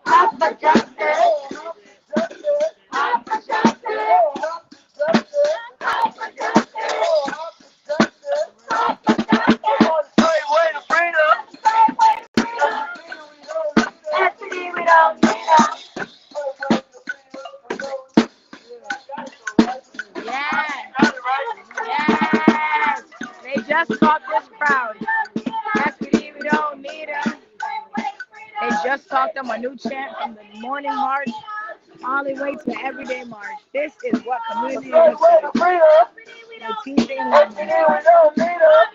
Hot for justice. Hot for justice. Hot for justice. Hot for justice. Straight way to freedom. Straight way to freedom. SPD, we don't need them. Yes. They just caught this crowd. SPD, we don't need them. They just taught them a new chant from the morning march all the way to the everyday march. This is what community is. They're teaching them. SPD, we don't need them.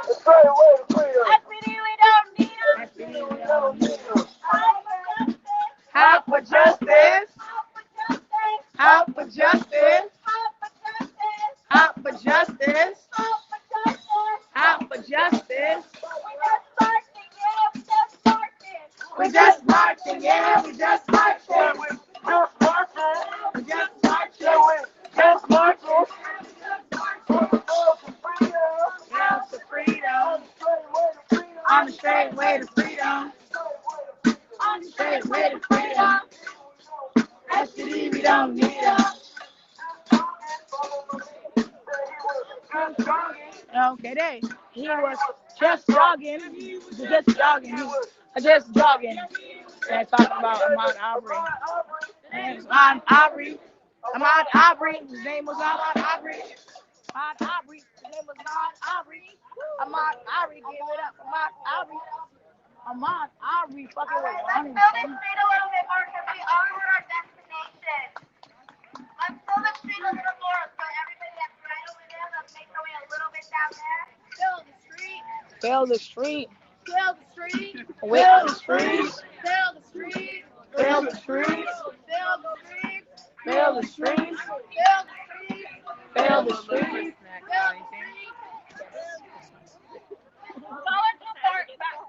The straight way to freedom. SPD, we don't need them. SPD, we don't need them. Hot for justice. Hot for justice. Hot for justice. Hot for justice. Hot for justice. Hot for justice. We just marching, yeah, we just marching. We just marching. Just marching. Down to freedom. On the straight way to freedom. On the straight way to freedom. SPD, we don't need them. Okay, he was just jogging. Just jogging. And talking about Ahmaud Arbery. And Ahmaud Arbery Ahmaud Arbery. His name was Ahmaud Arbery. Ahmaud Arbery. His name was Ahmaud Arbery. Ahmaud Arbery. Give it up. Ahmaud Arbery. Ahmaud Arbery. Fucking with Let's Ronnie. fill this street a little bit more because we are at our destination. Let's fill the street a little more so everybody that's right over there, let's make our way a little bit down there. Fill the street. Fill the street. Fill the street. Fill the streets. Fill the street. Fill the streets. Fill the street. Fill the streets. Fill the street. Fill the streets.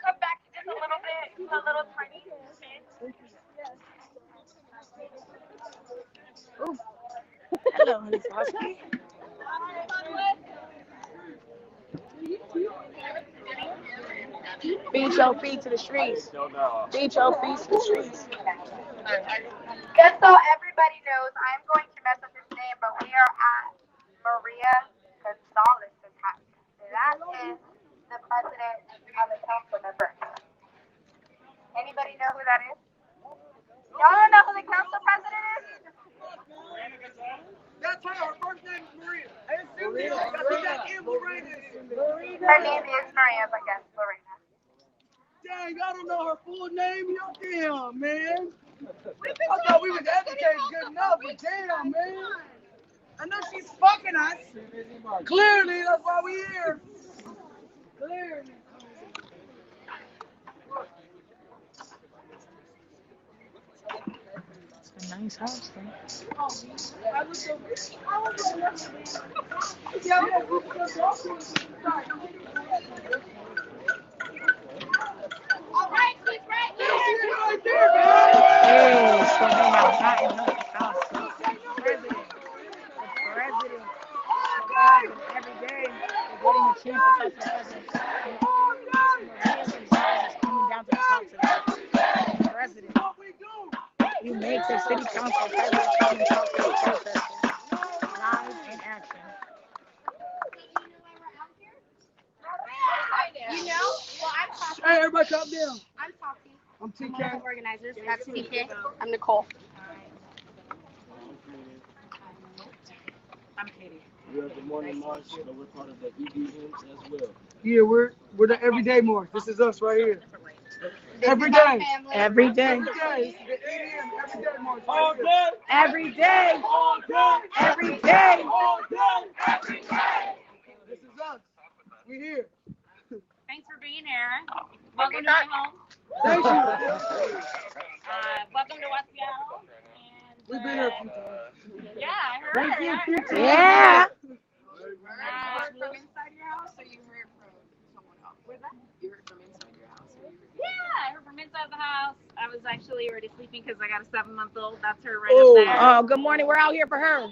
Come back just a little bit, a little tiny. Hello, Miss Husky. Beat your feet to the streets. Beat your feet to the streets. Just so everybody knows, I'm going to mess up his name, but we are at Maria Gonzalez's house. That is the president of the council member. Anybody know who that is? Y'all don't know who the council president is? That's her first name is Maria. I assume that's Lorena. Her name is Maria, I guess, Lorena. Dang, I don't know her full name. Damn, man. I thought we was educated good enough, but damn, man. I know she's fucking us. Clearly, that's why we here. Clearly. It's a nice house, though. Hey, so they have not enough house. President. Every day, they're getting a chance to talk to the president. Maria Gonzalez is coming down to talk to the president. You make the city council president come and talk to the protesters. Live in action. You know? Well, I'm Tati. Hey, everybody calm down. I'm Tati. I'm I'm one of TK. the organizers. That's TK. I'm Nicole. I'm Katie. We are the morning march, but we're part of the EDMs as well. Yeah, we're the everyday march. This is us right here. Every day. Every day. Every day. It's the EDM everyday march. All Right here. day, Every day. all day, Every day. all day. This is us. We here. Thanks for being here. Welcome to my home. Thank you. Welcome to West Seattle. And, We've been here a few times. yeah, I heard. Yeah. From inside your house, or you heard from someone else? Where's that? You heard from inside your house? Yeah, I heard from inside the house. I was actually already sleeping because I got a 7-month-old. That's her right Oh. up there. Oh, good morning. We're out here for her.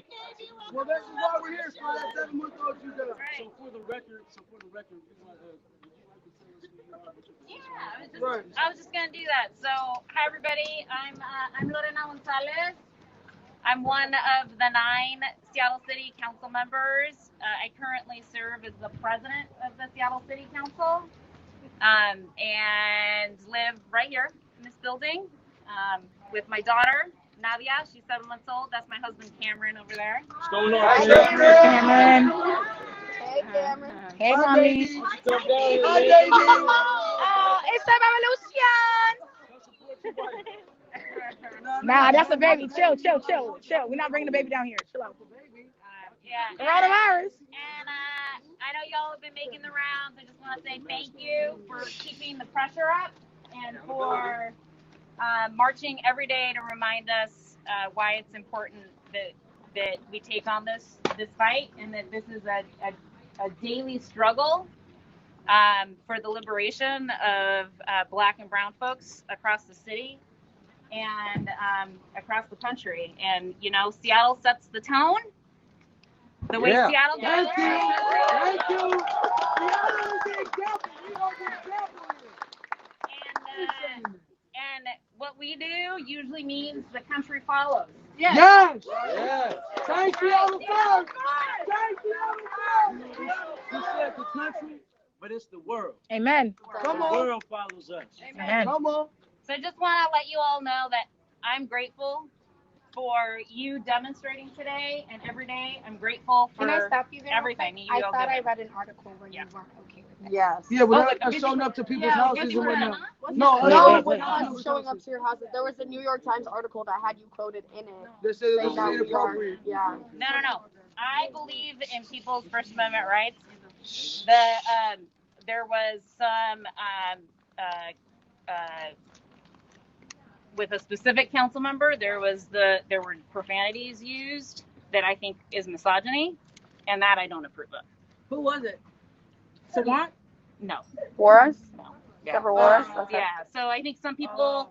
Well, this is why we're here. For that 7-month-old you got. So for the record, would you like to tell us who you are? Yeah, I was just gonna do that. So, hi everybody. I'm Lorena Gonzalez. I'm one of the 9 Seattle City Council members. I currently serve as the president of the Seattle City Council, and live right here in this building with my daughter Nadia. She's 7 months old. That's my husband Cameron over there. What's going on? Cameron. Hey, Cameron. Hey, mommy. Come down here, Hi, man. baby. Oh, it's the revolution. Nah, that's a baby. Chill. We're not bringing the baby down here. Chill out. Yeah. Coronavirus. And I know y'all have been making the rounds. I just want to say thank you for keeping the pressure up and for marching every day to remind us why it's important that we take on this fight, and that this is a daily struggle for the liberation of Black and brown folks across the city and across the country. And you know, Seattle sets the tone. The way Seattle does. Thank you. Thank you. We are the example. We are the example here. And what we do usually means the country follows. Yes. Yes. Thank you, all the first. Thank you, all the first. You said the country, but it's the world. Amen. Come The on. world follows us. Amen. Come on. So I just want to let you all know that I'm grateful for you demonstrating today and every day. I'm grateful for Can I stop you there? everything. I thought I read an article where you weren't okay with it. Yes. Yeah, but like, that's showing up to people's yeah, houses guess and what? whatnot. What's No, the- No, wait, it was wait, not wait. showing up to your houses. There was a New York Times article that had you quoted in it. They said it saying was that we are, inappropriate. yeah. No. I believe in people's First Amendment rights. There was some with a specific council member. There were profanities used that I think is misogyny, and that I don't approve of. Who was it? Savant? No. Warris? No. Deborah Warris? Okay. Yeah. So I think some people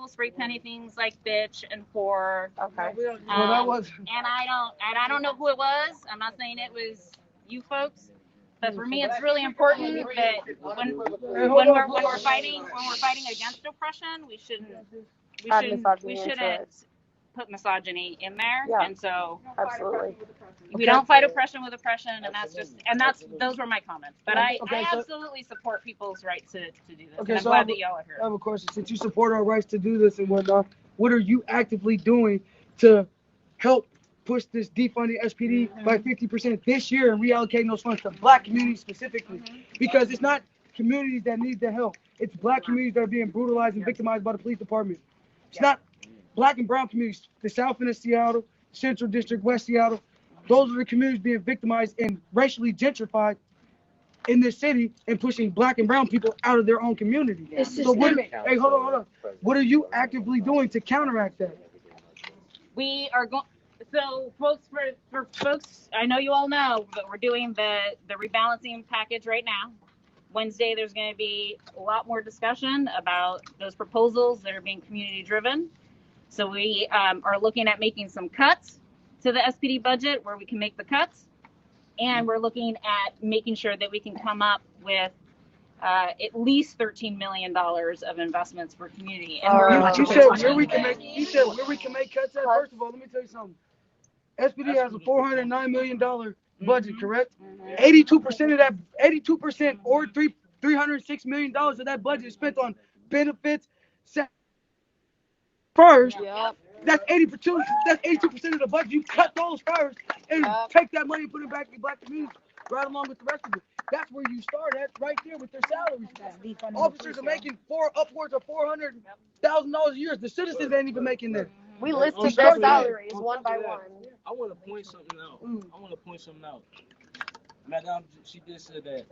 spray penny things like bitch and whore. Okay. Well, that was. And I don't know who it was. I'm not saying it was you folks, but for me, it's really important that when we're fighting against oppression, we shouldn't put misogyny in there. Yeah. And so Absolutely. we don't fight oppression with oppression, and those were my comments. But I so- absolutely support people's right to do this. Okay, and I'm so glad that y'all are here. I have a question. Since you support our rights to do this and whatnot, what are you actively doing to help push this defunding SPD by 50% this year and reallocating those funds to black communities specifically? Because it's not communities that need the help. It's black communities that are being brutalized and victimized by the police department. It's not black and brown communities. The South End of Seattle, Central District, West Seattle, those are the communities being victimized and racially gentrified in this city and pushing black and brown people out of their own community. It's So systemic. hey, hold on. What are you actively doing to counteract that? We are going. So, folks, for folks, I know you all know, but we're doing the rebalancing package right now. Wednesday, there's going to be a lot more discussion about those proposals that are being community driven. So we are looking at making some cuts to the SPD budget where we can make the cuts, and we're looking at making sure that we can come up with at least $13 million of investments for community. And You said where we can make. You said where we can make cuts at. First of all, let me tell you something. SPD has a $409 million budget, correct? 82% of that, 82% or $306 million of that budget is spent on benefits. First, Yep. that's 82%. That's 82% of the budget. You cut those first and take that money and put it back in black communities, right along with the rest of it. That's where you start at, right there with their salaries. Officers are making upwards of $400,000 a year. The citizens ain't even making that. We listed their salaries one by one. I want to point something out. Madame, she just said that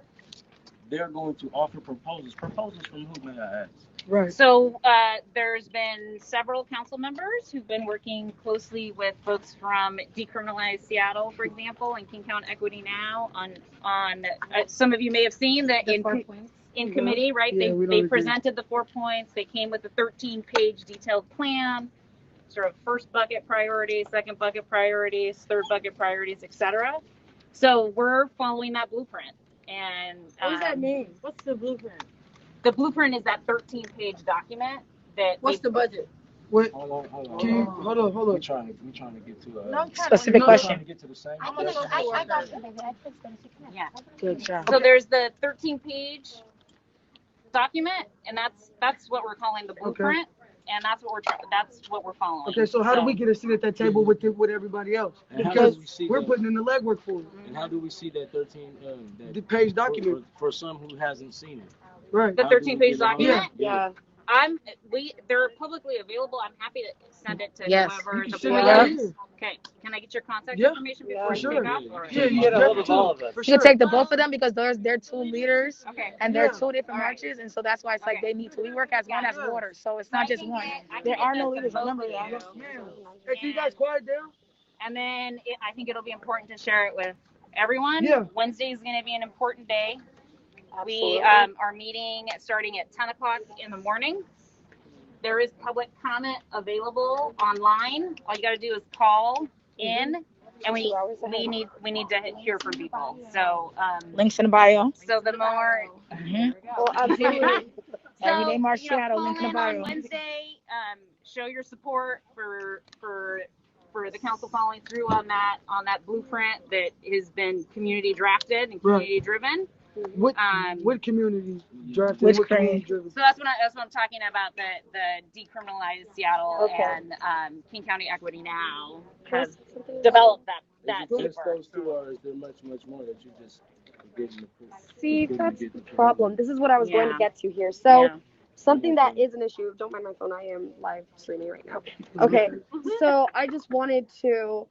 they're going to offer proposals. Proposals from who, may I ask? Right. So there's been several council members who've been working closely with folks from Decriminalize Seattle, for example, and King County Equity Now on some of you may have seen that in committee, right? Yeah, they presented the 4 points. They came with a 13-page detailed plan, sort of first bucket priorities, second bucket priorities, third bucket priorities, etc. So we're following that blueprint. And What does that mean? What's the blueprint? the blueprint is that 13-page document that. What's the budget? Wait, Hold on. can you, hold on. We're trying to get to a Specific we're question. trying to get to the same. I got you, baby. I fixed them. Yeah. Good job. So there's the 13-page document, and that's what we're calling the blueprint, and that's what we're following. Okay, so how do we get a seat at that table with everybody else? And how Because do we see we're that? putting in the legwork for it. And how do we see that 13 The page document. for some who hasn't seen it? Right. The How do we 13-page get it on? document. Yeah. They're publicly available. I'm happy to send it to Yes. whoever You can the send board it out is. here. Okay, can I get your contact Yeah. information Yeah, before for you sure. pick up? All right. Yeah, you get a hold of definitely all of us. for You sure. can take the both of them because they're two leaders Okay. and they're Yeah. two different marches, and so that's why it's like they need to. We work as one as water, so it's not just one. There are no leaders. Remember that. Yes, ma'am. Hey, can you guys quiet down? And then I think it'll be important to share it with everyone. Yeah. Wednesday is going to be an important day. Absolutely. We are meeting starting at 10 o'clock in the morning. There is public comment available online. All you got to do is call in, and we need to hear from people. So Links in the bio. so the more Well, absolutely. Every day March you know, Seattle, call link in the in bio. on Wednesday. Show your support for the council following through on that blueprint that has been community drafted and community driven. What community drafted? Which What community grade? driven? So that's what I'm talking about. The decriminalized Seattle Okay. and King County Equity Now has developed that Is it just paper. those two, or is there much more that you just getting the proof? See, Didn't that's get the proof? problem. This is what I was going to Yeah. get to here. So, Yeah. something that is an issue. Don't mind my phone. I am live streaming right now. Okay. So, I just wanted to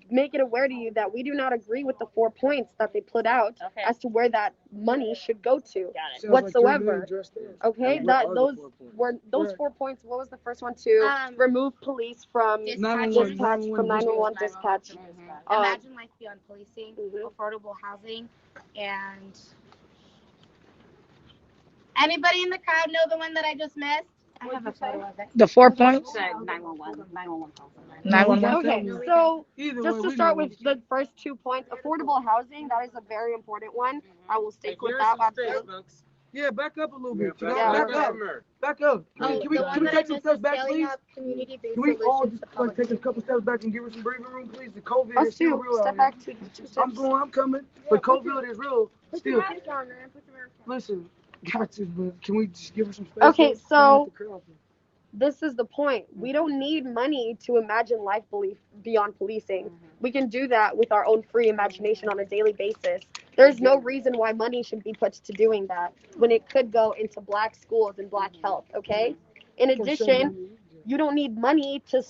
make it aware to you that we do not agree with the 4 points that they put out Okay. as to where that money should go to Got it. Sounds like 3 whatsoever. million dressed up. Okay, And what that are the those 4 points? were those Right. 4 points. What was the first one? To remove police from dispatch 911 dispatch. Imagine life beyond policing, Mhm. affordable housing, and anybody in the crowd know the one that I just missed? I have a photo of it. The 4 points? 911 calls. 911. Okay, so Either just way, to we start know with the first 2 points, affordable housing, that is a very important one. I will stick with that. Absolutely. Yeah, back up a little bit. You know, Yeah, back we're up. Back up. Can we take some steps back, please? Community-based Can we all solutions just to like take a couple steps back and give her some breathing room, please? The COVID Us is still too. real Step out back here. 2 steps. I'm coming. But COVID is real. Still. Listen, got to, but can we just give her some space? Okay, please? so this is the point. We don't need money to imagine life beyond policing. We can do that with our own free imagination on a daily basis. There's no reason why money should be put to doing that when it could go into black schools and black health, okay? In addition, you don't need money to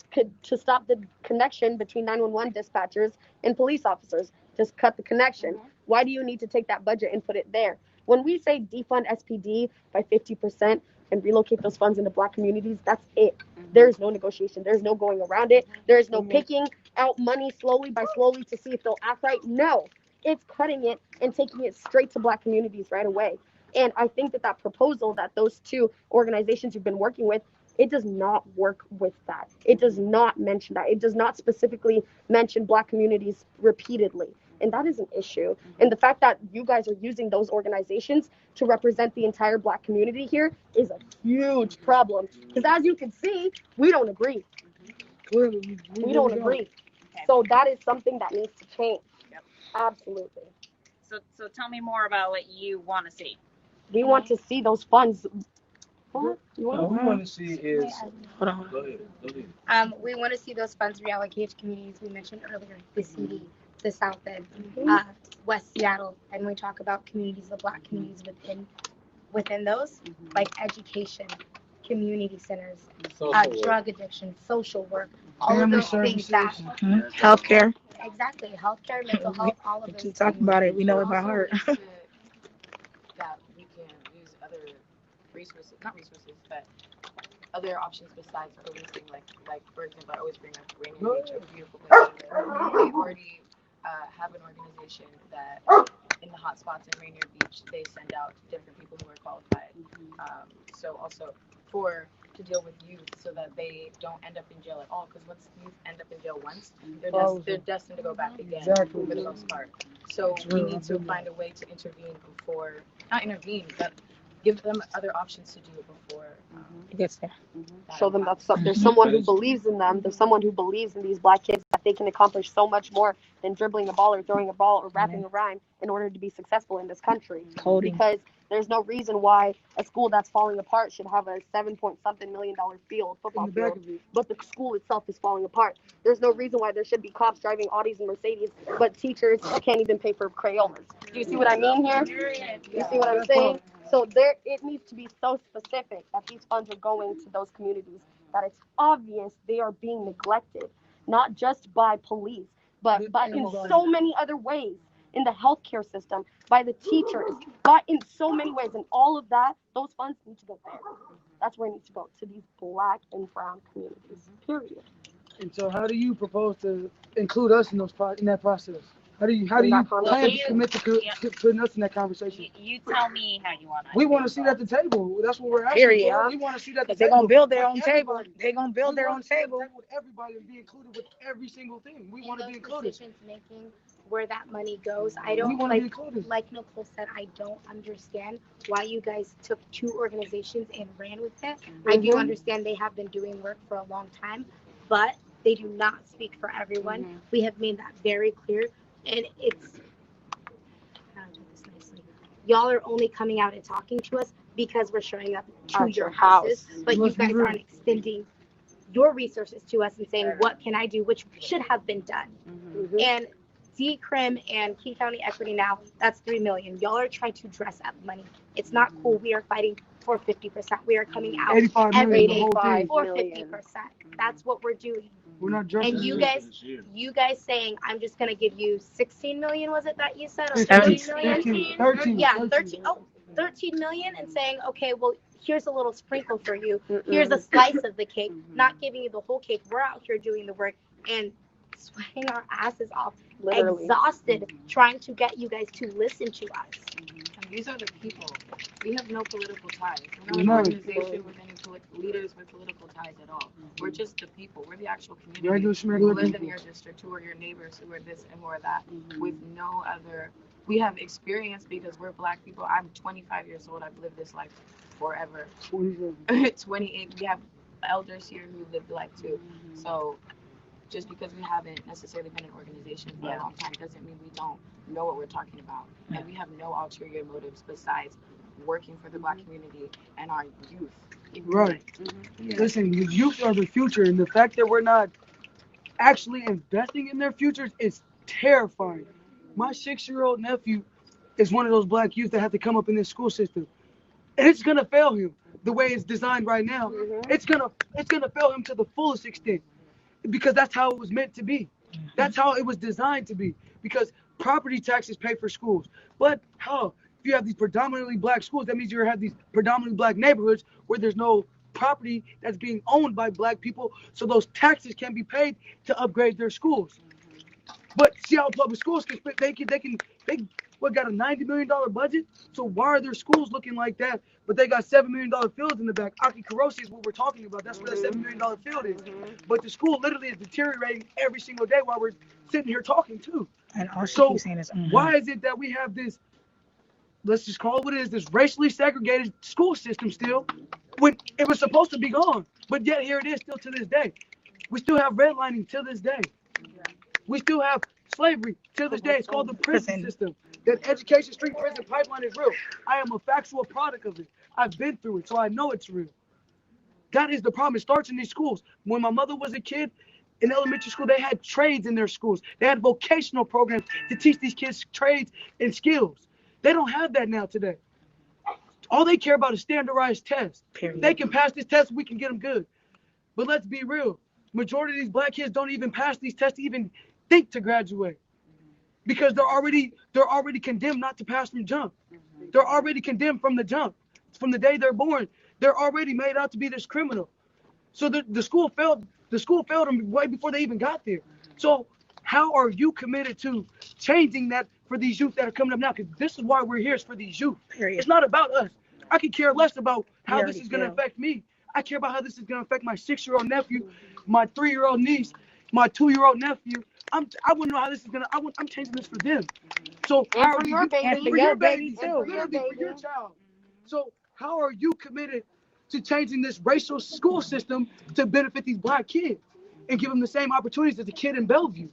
stop the connection between 911 dispatchers and police officers. Just cut the connection. Why do you need to take that budget and put it there? When we say defund SPD by 50%, and relocate those funds into black communities, that's it. There's no negotiation. There's no going around it. There's no picking out money slowly to see if they'll act right. No, it's cutting it and taking it straight to black communities right away. And I think that proposal that those 2 organizations you've been working with, it does not work with that. It does not mention that. It does not specifically mention black communities repeatedly. And that is an issue. And the fact that you guys are using those organizations to represent the entire black community here is a huge problem. Because as you can see, we don't agree. Clearly, We don't agree. So that is something that needs to change. Yep. Absolutely. So tell me more about what you want to see. We want to see those funds. What we want to see is. Hold on. Go ahead. We want to see those funds reallocated to communities we mentioned earlier, the CD, the South End, West Seattle, and we talk about communities, the black communities within those, like education, community centers, drug addiction, social work, all Family of those things that Healthcare. exactly healthcare, mental health, all of We those keep talking about it. We know it by heart. That we can use other resources, not resources, but other options besides policing. Like for example, I always bring up Rainier Beach, a beautiful place to live. They already have an organization that in the hot spots in Rainier Beach, they send out different people who are qualified. So also to deal with youth so that they don't end up in jail at all. Because once youth end up in jail once, they're destined to go back again for the most part. So we need to find a way to intervene not intervene, but give them other options to do it before. It gets there. Show them that there's someone who believes in them. There's someone who believes in these black kids that they can accomplish so much more than dribbling a ball or throwing a ball or rapping a rhyme in order to be successful in this country. Coding. Because there's no reason why a school that's falling apart should have a $7-point-something million football field, but the school itself is falling apart. There's no reason why there should be cops driving Audis and Mercedes, but teachers can't even pay for Crayolas. Do you see what I mean here? You see what I'm saying? So it needs to be so specific that these funds are going to those communities, that it's obvious they are being neglected, not just by police, but in so many other ways, in the healthcare system, by the teachers, but in so many ways. And all of that, those funds need to go there. That's where it needs to go, to these black and brown communities, period. And so how do you propose to include us in that process? How do you plan to commit to putting us in that conversation? You tell me how you want to. We want to see it at the table. That's what we're asking. Period. We want to see that. They're gonna build their own table. They're gonna build their own table. With everybody and be included with every single thing. We want to be included. Decisions making, where that money goes. I We don't want to be included. like Nicole said, I don't understand why you guys took 2 organizations and ran with it. I do understand they have been doing work for a long time, but they do not speak for everyone. We have made that very clear, and it's how to do this nicely. Y'all are only coming out and talking to us because we're showing up to At your your house. houses, but you Let's be guys real. aren't extending your resources to us and saying, what can I do, which should have been done. Mhm. And DCRIM and King County Equity now, that's $3 million. Y'all are trying to dress up money. It's not cool. We are fighting for 50%. We are coming out 85 every million, the day whole thing. for million. 50%. That's what we're doing. We're not dressing. And you it. guys, This year. you guys saying, I'm just gonna give you 16 million, was it that you said, or 15, 13 million? 13. Yeah, 13 million, and saying, okay, well, here's a little sprinkle for you. Here's a slice of the cake, not giving you the whole cake. We're out here doing the work and sweating our asses off, Literally. exhausted, trying to get you guys to listen to us. These are the people. We have no political ties. We're No. not an organization with any leaders with political ties at all. We're just the people. We're the actual community Regular who schmegular live in people. your district, who are your neighbors, who are this and who are that, with no other. We have experience because we're Black people. I'm 25 years old. I've lived this life forever. 27. 28. We have elders here who lived life too. So just because we haven't necessarily been an organization for a long time doesn't mean we don't know what we're talking about. And we have no ulterior motives besides working for the Black community and our youth. Right. Listen, the youth are the future, and the fact that we're not actually investing in their futures is terrifying. My 6-year-old nephew is one of those Black youth that have to come up in this school system, and it's gonna fail him the way it's designed right now. It's gonna fail him to the fullest extent, because that's how it was meant to be. That's how it was designed to be. Because property taxes pay for schools, but how? If you have these predominantly Black schools, that means you have these predominantly Black neighborhoods where there's no property that's being owned by Black people, so those taxes can be paid to upgrade their schools. But Seattle Public Schools got a $90 million budget. So why are their schools looking like that? But they got $7 million fields in the back. Aki Karosi is what we're talking about. That's where the $7 million field is. But the school literally is deteriorating every single day while we're sitting here talking too. And all she So keeps saying is, why is it that we have this, let's just call it what it is, this racially segregated school system still, when it was supposed to be gone? But yet here it is still to this day. We still have redlining to this day. We still have slavery to this day. It's called the prison system. That education street prison pipeline is real. I am a factual product of it. I've been through it, so I know it's real. That is the problem. It starts in these schools. When my mother was a kid, in elementary school, they had trades in their schools. They had vocational programs to teach these kids trades and skills. They don't have that now today. All they care about is standardized tests. Period. They can pass this test, we can get them good. But let's be real. Majority of these Black kids don't even pass these tests to even think to graduate, because they're already condemned not to pass from jump. They're already condemned from the jump. From the day they're born, they're already made out to be this criminal. So the school failed them way before they even got there. So how are you committed to changing that for these youth that are coming up now? Because this is why we're here, is for these youth. Period. It's not about us. I could care less about how We this already is going to feel. affect me. I care about how this is going to affect my 6-year-old nephew, my 3-year-old niece, my 2-year-old nephew. I want to know how this is going to, I'm changing this for them. So And how for are your you, baby. and for And your your baby baby, too. and literally for your child. So how are you committed to changing this racial school system to benefit these Black kids and give them the same opportunities as the kid in Bellevue?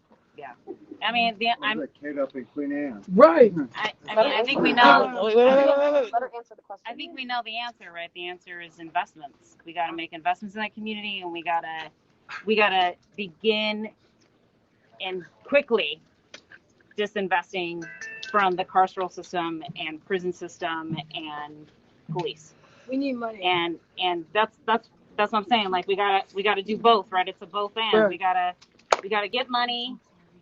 I mean, There's a kid up in Queen Anne. Right. I think we know. Wait. Let her answer the question. I think we know the answer, right? The answer is investments. We got to make investments in that community, and we gotta begin and quickly disinvesting from the carceral system and prison system and police. We need money. And that's what I'm saying. Like we gotta do both, right? It's a both and. Right. We gotta get money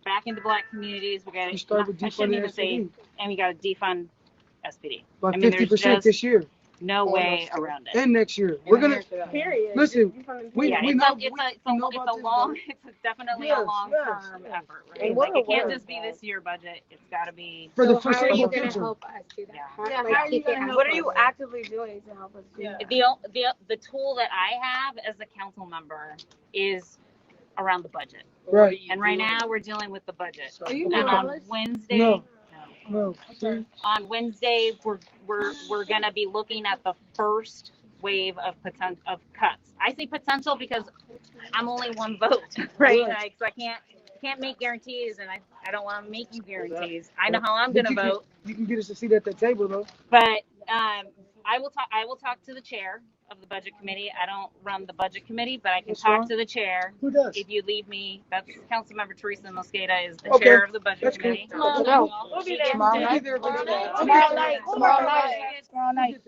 back into Black communities. We gotta You start with I shouldn't defunding even say, SPD and we gotta defund SPD. by I mean, there's 50% just this year no way around it. and next year. We're gonna Period. listen. We Yeah, know it's about a this, long, right? it's definitely Yes, a long-term yes. effort, right? And Like we're it can't aware just of be that. this year budget. It's got to be. For the So how are you foreseeable gonna future. help us do that? Yeah. How are you gonna help What us? are you actively doing to help us do that? The tool that I have as a council member is around the budget. Right. And right now we're dealing with the budget. Are you And in on college? Wednesday, No. See? on Wednesday we're gonna be looking at the first wave of cuts. I say potential because I'm only one vote, right? Right. So I can't make guarantees, and I don't want to make you guarantees. I know But how I'm going to you can, vote, you can get us a seat at that table, though. but I will talk to the chair of the budget committee. I don't run the budget committee, but I can That's talk fine. to the chair. Who does? If you leave me, that's Councilmember Teresa Mosqueda is the Okay, chair of the budget that's cool. committee. Good to know. She gets to, Tomorrow night. Tomorrow night.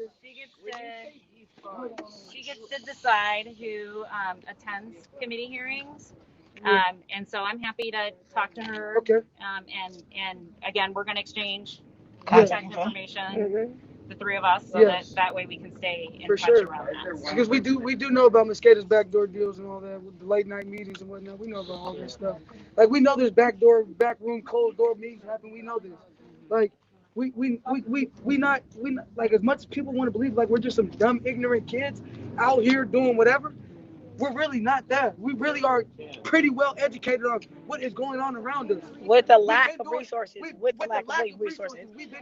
she gets to decide who attends committee hearings. And so I'm happy to talk to her. Okay. And again, we're going to exchange Yes. contact information, Mhm. the three of us, so Yes. that way we can stay in For touch sure. around that. Because we do know about Mosqueda's backdoor deals and all that, with the late night meetings and whatnot. We know about all this stuff. Like, we know there's backroom, closed door meetings happen. We know this. Like, we not like, as much as people want to believe like we're just some dumb, ignorant kids out here doing whatever. We're really not that. We really are pretty well educated on what is going on around us. With the lack of resources,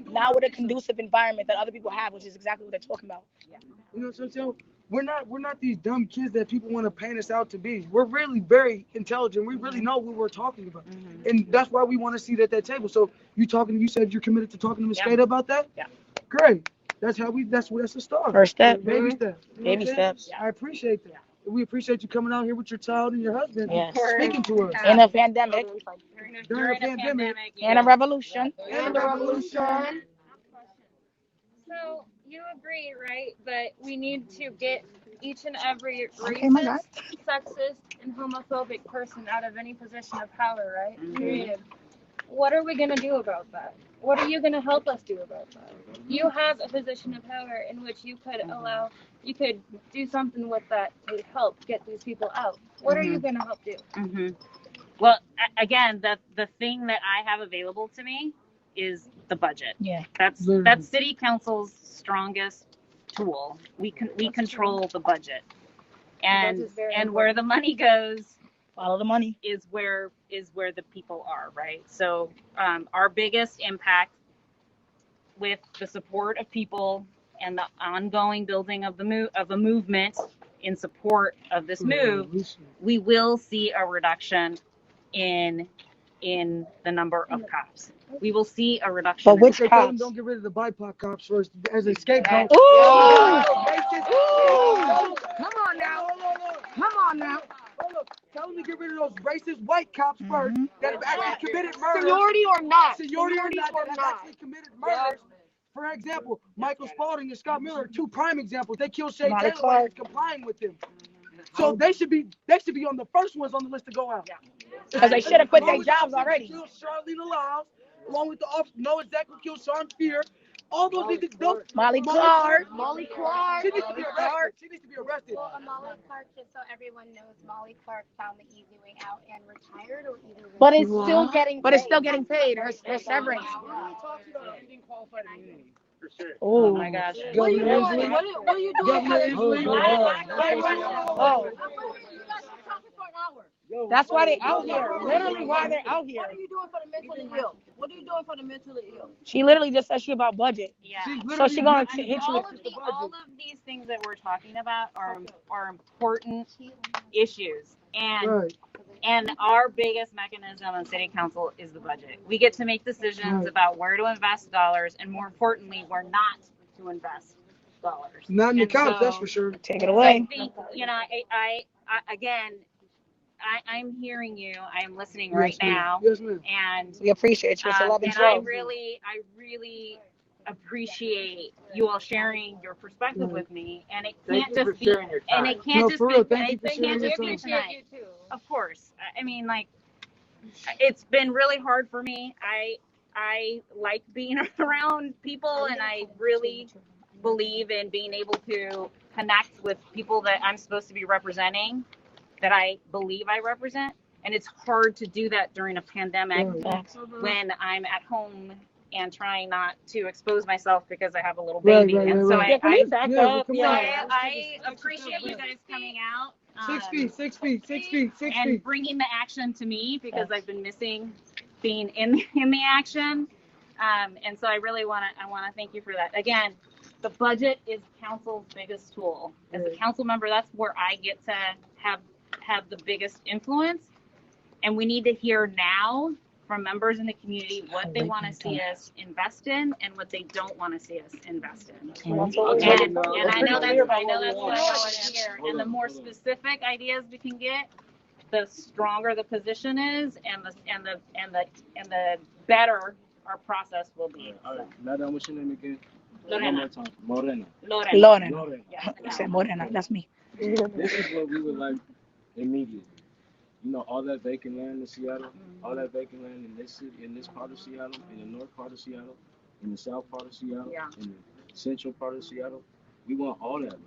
not with a conducive environment that other people have, which is exactly what they're talking about. You know what I'm saying? We're not these dumb kids that people want to paint us out to be. We're really very intelligent. We really know what we're talking about, and that's why we want to sit at that table. So you said you're committed to talking to Ms. Skate about that? Yeah. Great. That's the start. First step. Baby steps. You know Baby what I'm saying? steps. I appreciate that. We appreciate you coming out here with your child and your husband, Yes. speaking to us In a pandemic. during a pandemic. And a revolution. And a revolution. So you agree, right, that we need to get each and every Okay, my God. racist, sexist, and homophobic person out of any position of power, right? Period. What are we going to do about that? What are you going to help us do about that? You have a position of power in which you could do something with that to help get these people out. What are you going to help do? Well, again, the thing that I have available to me is the budget. Yeah. That's city council's strongest tool. We control the budget, and where the money goes, follow the money, is where the people are, right? So our biggest impact with the support of people and the ongoing building of a movement in support of this move, we will see a reduction in the number of cops. We will see a reduction. But which They tell them cops? don't get rid of the BIPOC cops first as a scapegoat. Ooh! Come on now. Come on now. Hold up. Tell them to get rid of those racist white cops first that have actually committed murders. Seniority or not. Seniority or not, that have actually committed murders. For example, Michael Spaulding and Scott Miller are two prime examples. They killed Shay Molly Taylor while he was complying with them. So they should be on the first ones on the list to go out. Because they should have quit their jobs already. Killed Charlene Lyles, along with the officer Noah Zach who killed Sean Fear. All those need to go. Molly Clark. She needs to be arrested. Well, Molly Clark, just so everyone knows, Molly Clark found the easy way out and retired, or either way. But it's still getting paid. Her severance. Oh my gosh. What are you doing? What are you doing? Oh. That's why they out here. Literally why they're out here. What are you doing for the mentally ill? What are you doing for the mentally ill? She literally just said she about budget. Yeah. So she gonna hit you all with of these things that we're talking about are important issues, and our biggest mechanism in city council is the budget. We get to make decisions about where to invest dollars, and more importantly, where not to invest dollars. Not in the And cops, so, that's for sure. Take it away. I think, I again, I'm hearing you. I am listening right now. Yes, ma'am. And we appreciate you. It's 11 and 12. I really appreciate you all sharing your perspective with me. And it can't just be, and it can't just be, tonight. Of course. I mean, like, it's been really hard for me. I like being around people, and I really believe in being able to connect with people that I'm supposed to be representing, that I believe I represent. And it's hard to do that during a pandemic when I'm at home and trying not to expose myself because I have a little baby. And so I appreciate you guys coming out. 6 feet. And bringing the action to me, because I've been missing being in the action. And so I really want to thank you for that. Again, the budget is council's biggest tool. As a council member, that's where I get to have the biggest influence. And we need to hear now from members in the community what they want to see us invest in and what they don't want to see us invest in. And I know that's what I want to hear. And the more specific ideas we can get, the stronger the position is, and the better our process will be. All right. Madam, what's your name again? Lorena. Morena. Lorena. You said Morena. That's me. This is what we would like immediately. You know, all that vacant land in Seattle, all that vacant land in this city, in this part of Seattle, in the north part of Seattle, in the south part of Seattle, in the central part of Seattle. We want all that land.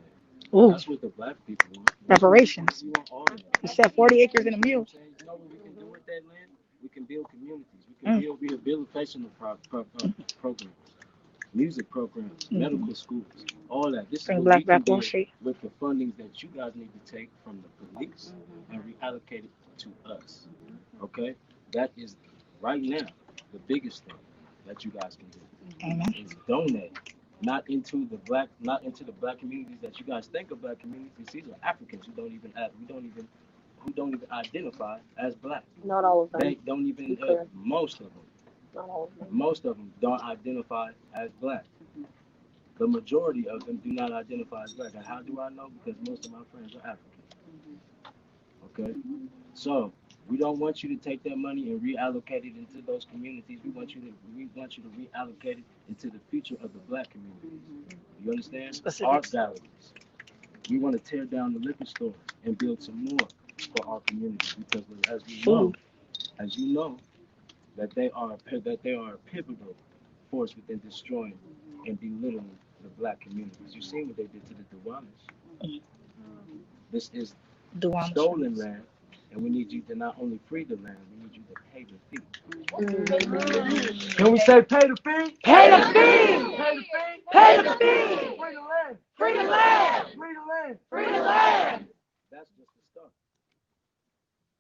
Ooh. That's what the black people want. Reparations. We want all that. You said 40 acres and a mule. You know what we can do with that land? We can build communities. We can build rehabilitation programs, music programs, medical schools, all that. This is what we can do with the funding that you guys need to take from the police and reallocate it to us. Okay? That is right now the biggest thing that you guys can do. Amen. Is donate. Not into the black communities that you guys think of black communities. These are Africans who don't even identify as black. Not all of them. They don't even most of them. Not all of them. Most of them don't identify as black. The majority of them do not identify as black. And how do I know? Because most of my friends are African. Okay? So we don't want you to take that money and reallocate it into those communities. We want you to reallocate it into the future of the black community. You understand? Art galleries. We want to tear down the liquor stores and build some more for our community, because as you know, that they are a pivotal force within destroying and belittling the black communities. You see what they did to the Duwamish. This is stolen land, and we need you to not only free the land, we need you to pay the fee. Can we say pay the fee? Pay the fee! Pay the fee! Pay the fee! Free the land! Free the land! Free the land! Free the land! That's just the start.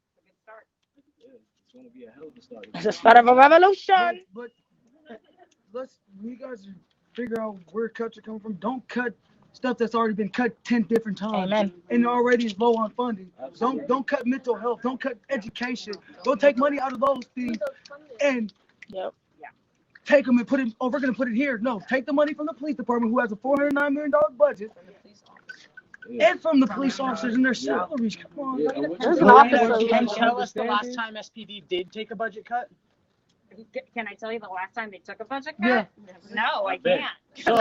It's a good start. Yeah, it's going to be a hell of a start. It's the start of a revolution. But you guys figure out where cuts are coming from. Don't cut stuff that's already been cut 10 different times. Amen. And already is low on funding. Don't cut mental health. Don't cut education. Don't take money out of those things and take them and put it. Oh, we're gonna put it here. No, take the money from the police department, who has a $409 million budget, and from the police officers and their salaries. Come on, Can you tell us the last time SPD did take a budget cut? Can I tell you the last time they took a budget cut? Yeah. No, I can't. So,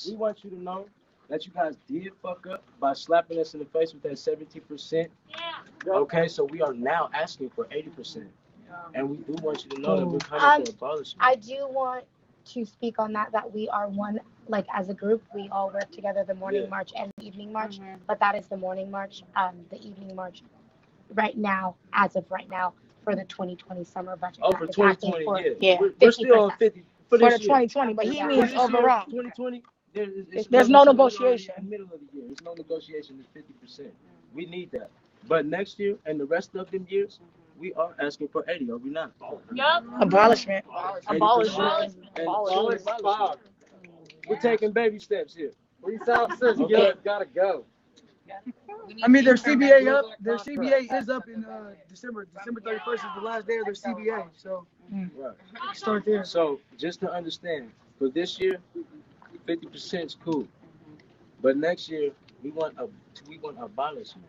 we want you to know that you guys did fuck up by slapping us in the face with that 70%. Okay, so we are now asking for 80%. And we do want you to know that we're coming to abolish it. I do want to speak on that we are one, like as a group, we all work together, the morning march and the evening march, but that is the morning march. The evening march right now, as of right now, for the 2020 summer budget. Oh, for 2020, yeah. We're still on 50 For the this year. 2020, but he means overall. 2020, There's no negotiation. In the middle of the year, there's no negotiation. It's 50%. We need that. But next year and the rest of them years, we are asking for 80. Are we not? Yup. Abolishment. 80%. And we're taking baby steps here. Police officers gotta go. I mean, their CBA up. Their CBA is up in December. December 31st is the last day of their CBA. So start there. So just to understand, for this year, 50% is cool, but next year we want abolishment.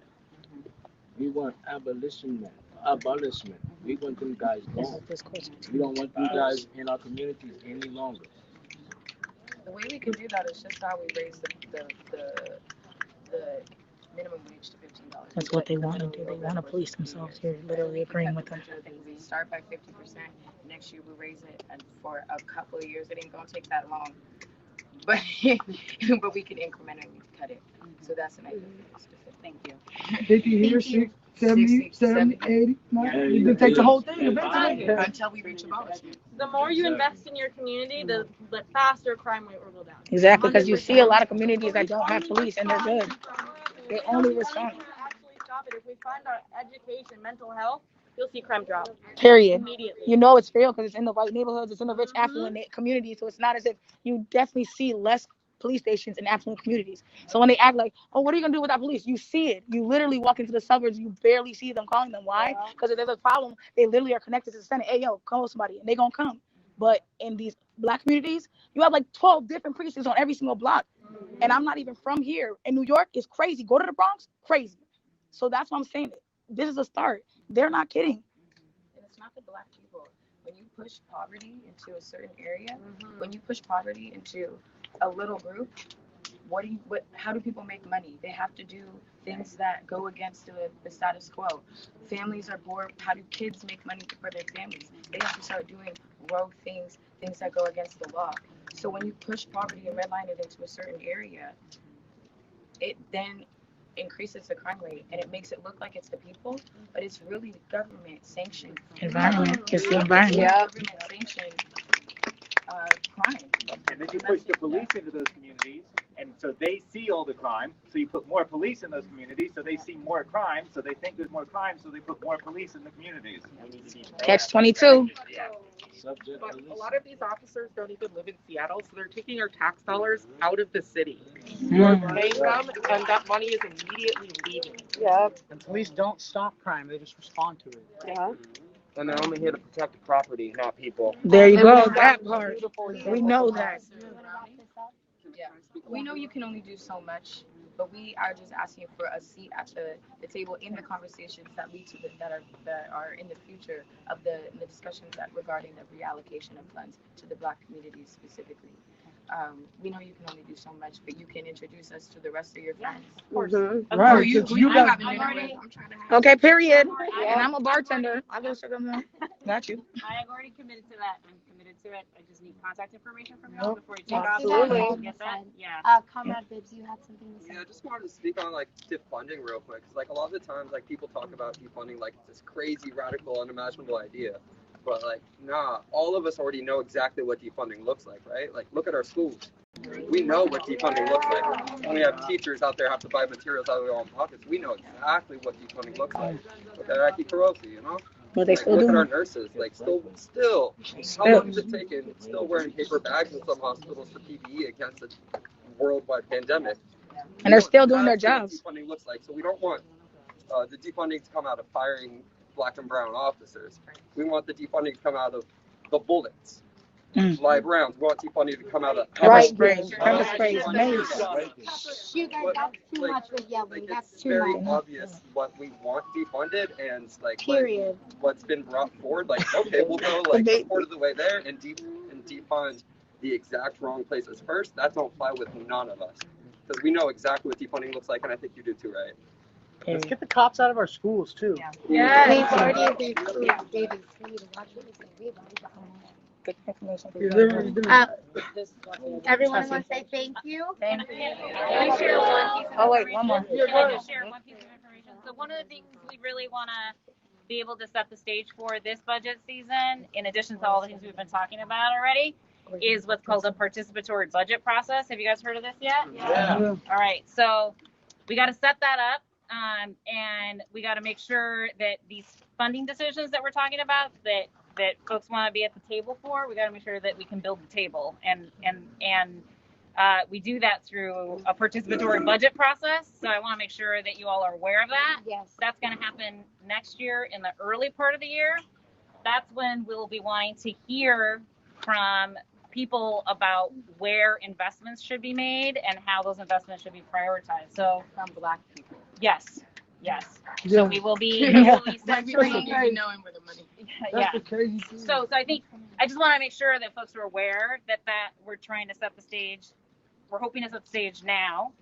We want abolishment. We want them guys gone. We don't want you guys in our communities any longer. The way we can do that is just how we raise the minimum wage to $15. That's what they want to do. They want to police themselves here, literally agreeing with them. We start by 50%. Next year we raise it, and for a couple of years, it ain't gonna take that long. But we can incrementally cut it. So that's an idea. Thank you. 50 here, 60, 70, 70, 80, 90. You can take the whole thing eventually. Until we reach abolishment. The more you invest in your community, the faster crime rate will go down. Exactly, because you see a lot of communities that don't have police, and they're good. They only respond. Actually stop it. If we fund our education, mental health, you'll see crime drop. Period. Immediately. You know it's real because it's in the white neighborhoods, it's in the rich affluent communities, so it's not as if you definitely see less police stations in affluent communities. So when they act like, oh, what are you gonna do without police? You see it. You literally walk into the suburbs, you barely see them calling them. Why? Because if there's a problem, they literally are connected to the Senate. Hey, yo, call somebody, and they gonna come. But in these black communities, you have like 12 different precincts on every single block. And I'm not even from here. In New York, it's crazy. Go to the Bronx, crazy. So that's what I'm saying. This is a start. They're not kidding. And it's not the black people. When you push poverty into a certain area, when you push poverty into a little group, how do people make money? They have to do things that go against the status quo. Families are poor. How do kids make money for their families? They have to start doing rogue things that go against the law. So when you push poverty and redline it into a certain area, it then increases the crime rate, and it makes it look like it's the people, but it's really government sanctioned environment. It's the environment. Government sanctioned crime. And then you push the police into those communities, and so they see all the crime. So you put more police in those communities, so they see more crime. So they think there's more crime, so they put more police in the communities. Catch-22. But a lot of these officers don't even live in Seattle, so they're taking our tax dollars out of the city. You're paying them, and that money is immediately leaving. Yeah. And police don't stop crime; they just respond to it. Yeah. And they're only here to protect the property, not people. There you go. That part. We know that. Yeah. We know you can only do so much, but we are just asking for a seat at the table in the conversations that lead to that are in the future of the discussions regarding the reallocation of funds to the black communities specifically. We know you can only do so much, but you can introduce us to the rest of your friends. Of course. Right. You haven't been anywhere. I'm trying to have. Okay, period. And I'm a bartender. I'll go check them out. Got you. I have already committed to that. I'm committed to it. I just need contact information from you before you take off. Absolutely. Get that? Yeah. Comrade Bibbs, you had something to say. Yeah, I just wanted to speak on like defunding real quick. 'Cause, like a lot of the times, like people talk about defunding like this crazy, radical, unimaginable idea. But like, nah, all of us already know exactly what defunding looks like, right? Like, look at our schools. We know what defunding looks like. When we have teachers out there have to buy materials out of their own pockets, we know exactly what defunding looks like. Look at Aki Kurosi, you know? What they like, still look doing? at our nurses, like still, how long has it taken? Still wearing paper bags in some hospitals for PPE against a worldwide pandemic. And they're still doing their jobs. What defunding looks like. So we don't want the defunding to come out of firing black and brown officers. We want the defunding to come out of the bullets, live rounds. We want defunding to come out of pepper sprays, mace. You guys, that's too much with yelling. Like, That's it's too very much. obvious what we want defunded, and like Period. what's been brought forward. Like, okay, we'll go like a quarter of the way there and defund the exact wrong places first. That don't fly with none of us, because we know exactly what defunding looks like, and I think you do too, right? Let's get the cops out of our schools too. Yeah. We've already agreed to it, babies. We need to watch what we say. We've already got everyone wants to say thank you. Can I share one piece of Oh wait, one more. Can I just share one piece of information? So one of the things we really want to be able to set the stage for this budget season, in addition to all the things we've been talking about already, is what's called a participatory budget process. Have you guys heard of this yet? Yeah. All right. So we got to set that up, and we got to make sure that these funding decisions that we're talking about that folks want to be at the table for, we got to make sure that we can build the table, and we do that through a participatory budget process. So I want to make sure that you all are aware of that. Yes. That's going to happen next year in the early part of the year. That's when we'll be wanting to hear from people about where investments should be made and how those investments should be prioritized. So From black people. yes. Yeah. So we will be centering. Knowing where the money. Yeah. the crazy thing. So I think I just want to make sure that folks are aware that we're trying to set the stage. We're hoping to set the stage now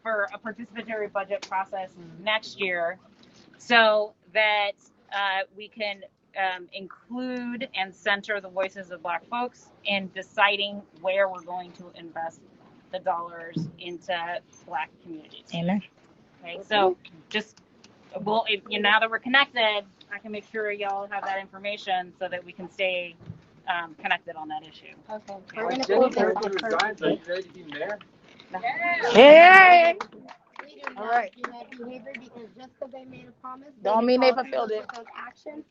for a participatory budget process next year, so that we can include and center the voices of Black folks in deciding where we're going to invest the dollars into Black communities. Amen. Okay, so just now that we're connected, I can make sure y'all have that information so that we can stay connected on that issue. Okay. We're We're gonna gonna Jenny pull this Fairwood up. resigns. Are you ready to be mayor? Hey! We do All not right. do that behavior because just because they made a promise, Don't mean they follow fulfilled through it. with those actions.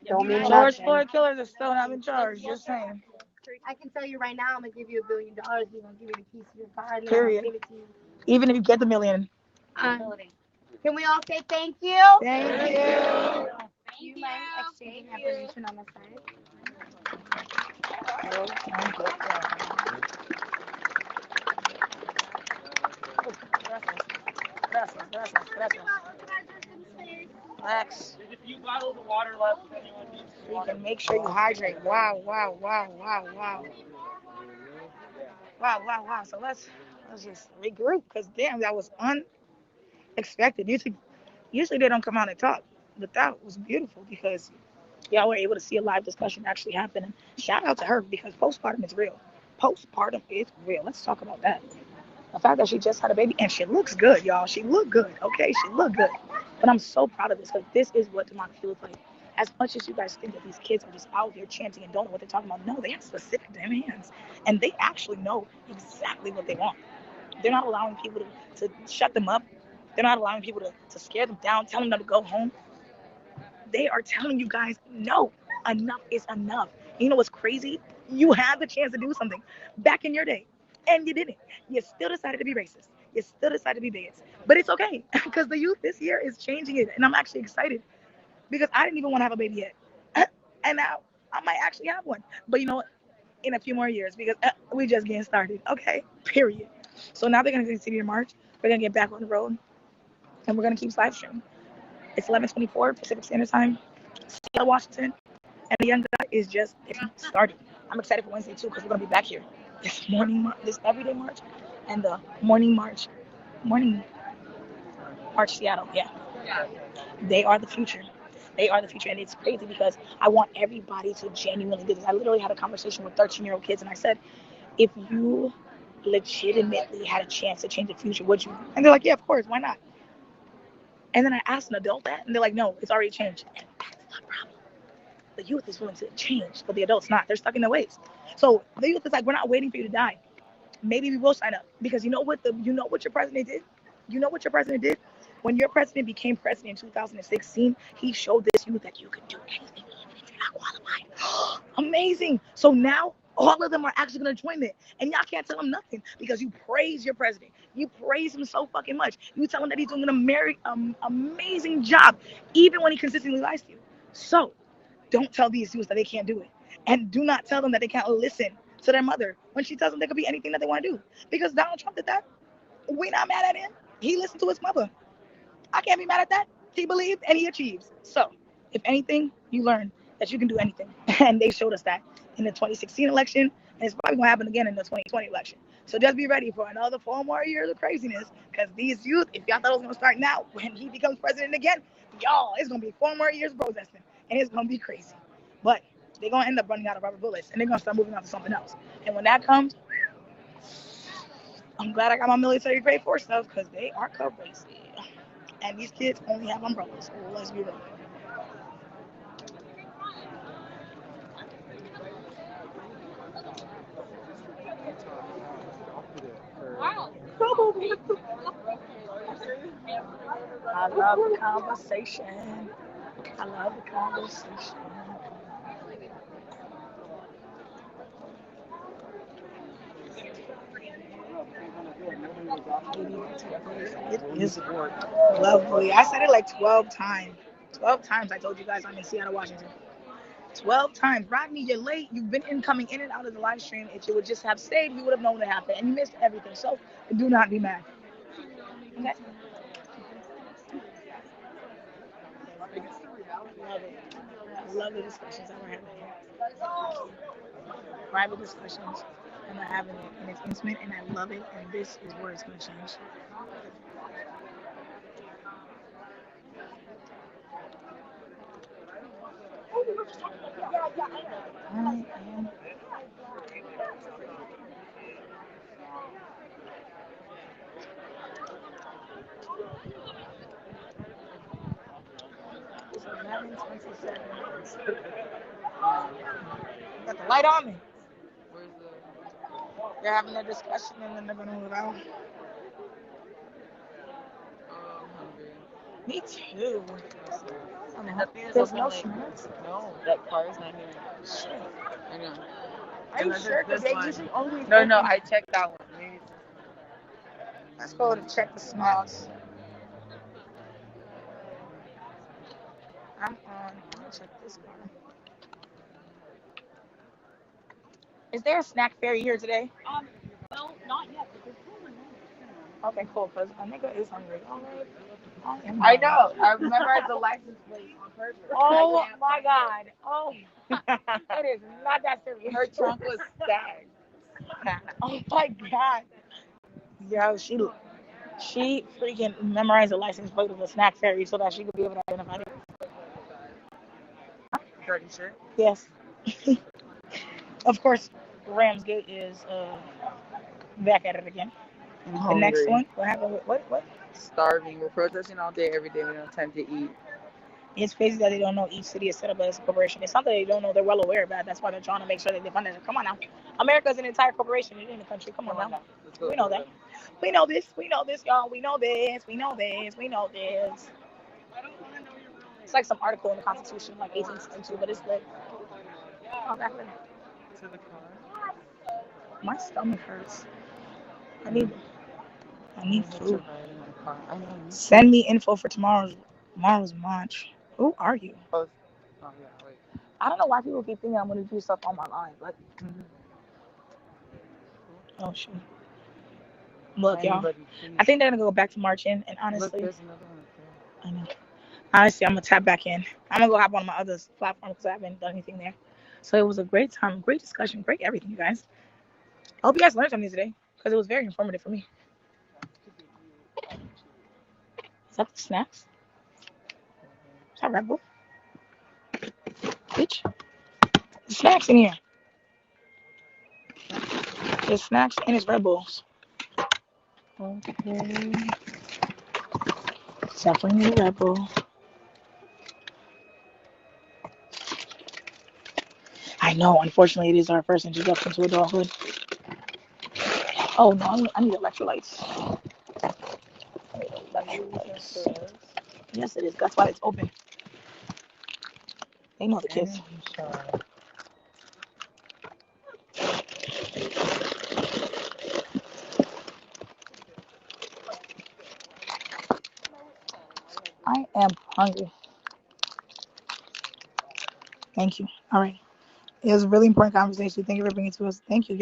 Don't mean George nothing. Floyd killers are still not in charge. Just saying. I can tell you right now, I'm gonna give you $1 billion. We're gonna give you the keys to your car. And Period. Give it to you. Even if you get the million. Can we all say thank you? Thank you. Do you mind exchanging information on the side? Relax. There's a few bottles of water left if anyone needs You can make sure you hydrate. Wow. So let's just regroup because damn, that was unexpected. Usually they don't come out and talk, but that was beautiful because y'all were able to see a live discussion actually happen. And shout out to her because postpartum is real. Postpartum is real. Let's talk about that. The fact that she just had a baby and she looks good, y'all. She looked good, okay? She looked good. But I'm so proud of this because this is what democracy looks like. As much as you guys think that these kids are just out here chanting and don't know what they're talking about, no, they have specific demands. And they actually know exactly what they want. They're not allowing people to shut them up. They're not allowing people to scare them down, telling them to go home. They are telling you guys, no, enough is enough. You know what's crazy? You had the chance to do something back in your day, and you didn't. You still decided to be racist. You still decided to be bigots. But it's okay, because the youth this year is changing it, and I'm actually excited, because I didn't even want to have a baby yet. And now I might actually have one. But you know what? In a few more years, because we just getting started, okay? Period. So now they're going to continue to march. We're going to get back on the road, and we're going to keep live streaming. It's 11:24 Pacific Standard Time, Seattle, Washington, and the young guy is just getting started. I'm excited for Wednesday too because we're gonna be back here this morning, this everyday march, and the morning march Seattle. Yeah, they are the future. They are the future, and it's crazy because I want everybody to genuinely do this. I literally had a conversation with 13-year-old kids, and I said, if you legitimately had a chance to change the future, would you? And they're like, yeah, of course, why not? And then I asked an adult that, and they're like, no, it's already changed. And that's the problem. The youth is willing to change, but the adults not. They're stuck in their ways. So the youth is like, we're not waiting for you to die. Maybe we will sign up. Because you know what your president did? You know what your president did? When your president became president in 2016, he showed this youth that you can do anything even if you're not qualified. Amazing. So now all of them are actually going to join it. And y'all can't tell them nothing because you praise your president. You praise him so fucking much. You tell him that he's doing an amazing job, even when he consistently lies to you. So don't tell these youths that they can't do it. And do not tell them that they can't listen to their mother when she tells them they could be anything that they want to do. Because Donald Trump did that. We're not mad at him. He listened to his mother. I can't be mad at that. He believed and he achieves. So, if anything, you learn that you can do anything. And they showed us that in the 2016 election, and it's probably going to happen again in the 2020 election. So just be ready for another 4 more years of craziness, because these youth, if y'all thought it was going to start now, when he becomes president again, y'all, it's going to be 4 more years of protesting, and it's going to be crazy. But they're going to end up running out of rubber bullets, and they're going to start moving on to something else. And when that comes, I'm glad I got my military grade force stuff, because they are crazy. And these kids only have umbrellas, so let's be real. Wow. I love the conversation. I love the conversation. It is lovely. I said it like 12 times. 12 times I told you guys I'm in Seattle, Washington. 12 times. Rodney, you're late. You've been coming in and out of the live stream. If you would just have stayed, you would have known what happened. And you missed everything. So do not be mad. Okay? Love it. I love the discussions that we're having here. Private discussions. And we're having it. And it's intimate. And I love it. And this is where it's going to change. I am. It's 11:27. Got the light on me. They're having a discussion and then they're gonna move out. Me too. And the theater's There's open no late. snacks. No, that car is not here. Shit. I know. Are you sure? Because they usually always. No, open. I checked that one. Let's go to check the snacks. I'm on. Let me check this one. Is there a snack fairy here today? No, not yet. Okay, cool. Because a nigga is hungry. All right. I know. I memorized the license plate on purpose. Oh my God. Oh, it is not that serious. Her trunk was stacked. Oh my God. Yo, she freaking memorized the license plate of the snack fairy so that she could be able to identify it. Dirty shit. Yes. Of course, Ramsgate is back at it again. I'm The next hungry. one, what happened with what? Starving. We're protesting all day, every day. We don't have time to eat. It's crazy that they don't know each city is set up as a corporation. It's something they don't know. They're well aware of that. That's why they're trying to make sure that they fund it. Come on now. America's an entire corporation. It ain't a country. Come on now. We know that. We know this. We know this, y'all. We know this. We know this. We know this. It's like some article in the Constitution, like 1862, but it's lit. Oh, back there. To the car. My stomach hurts. I need food. Send me info for tomorrow's march. Who are you? Oh, yeah, wait. I don't know why people keep thinking I'm gonna do stuff on my live. Like, oh shoot. Look, y'all. I think they're gonna go back to marching, and honestly, Look, there's another one there. I know. Honestly, I'm gonna tap back in. I'm gonna go hop on my other platform because I haven't done anything there. So it was a great time, great discussion, great everything, you guys. I hope you guys learned something today because it was very informative for me. Is that the snacks? Is that Red Bull? Bitch. There's snacks in here. There's snacks and it's Red Bulls. Okay. Definitely Red Bull. I know, unfortunately, it is our first introduction to adulthood. Oh no, I need electrolytes. Yes, it is. That's why it's open. They know the kids. I am hungry. Thank you. All right. It was a really important conversation. Thank you for bringing it to us. Thank you.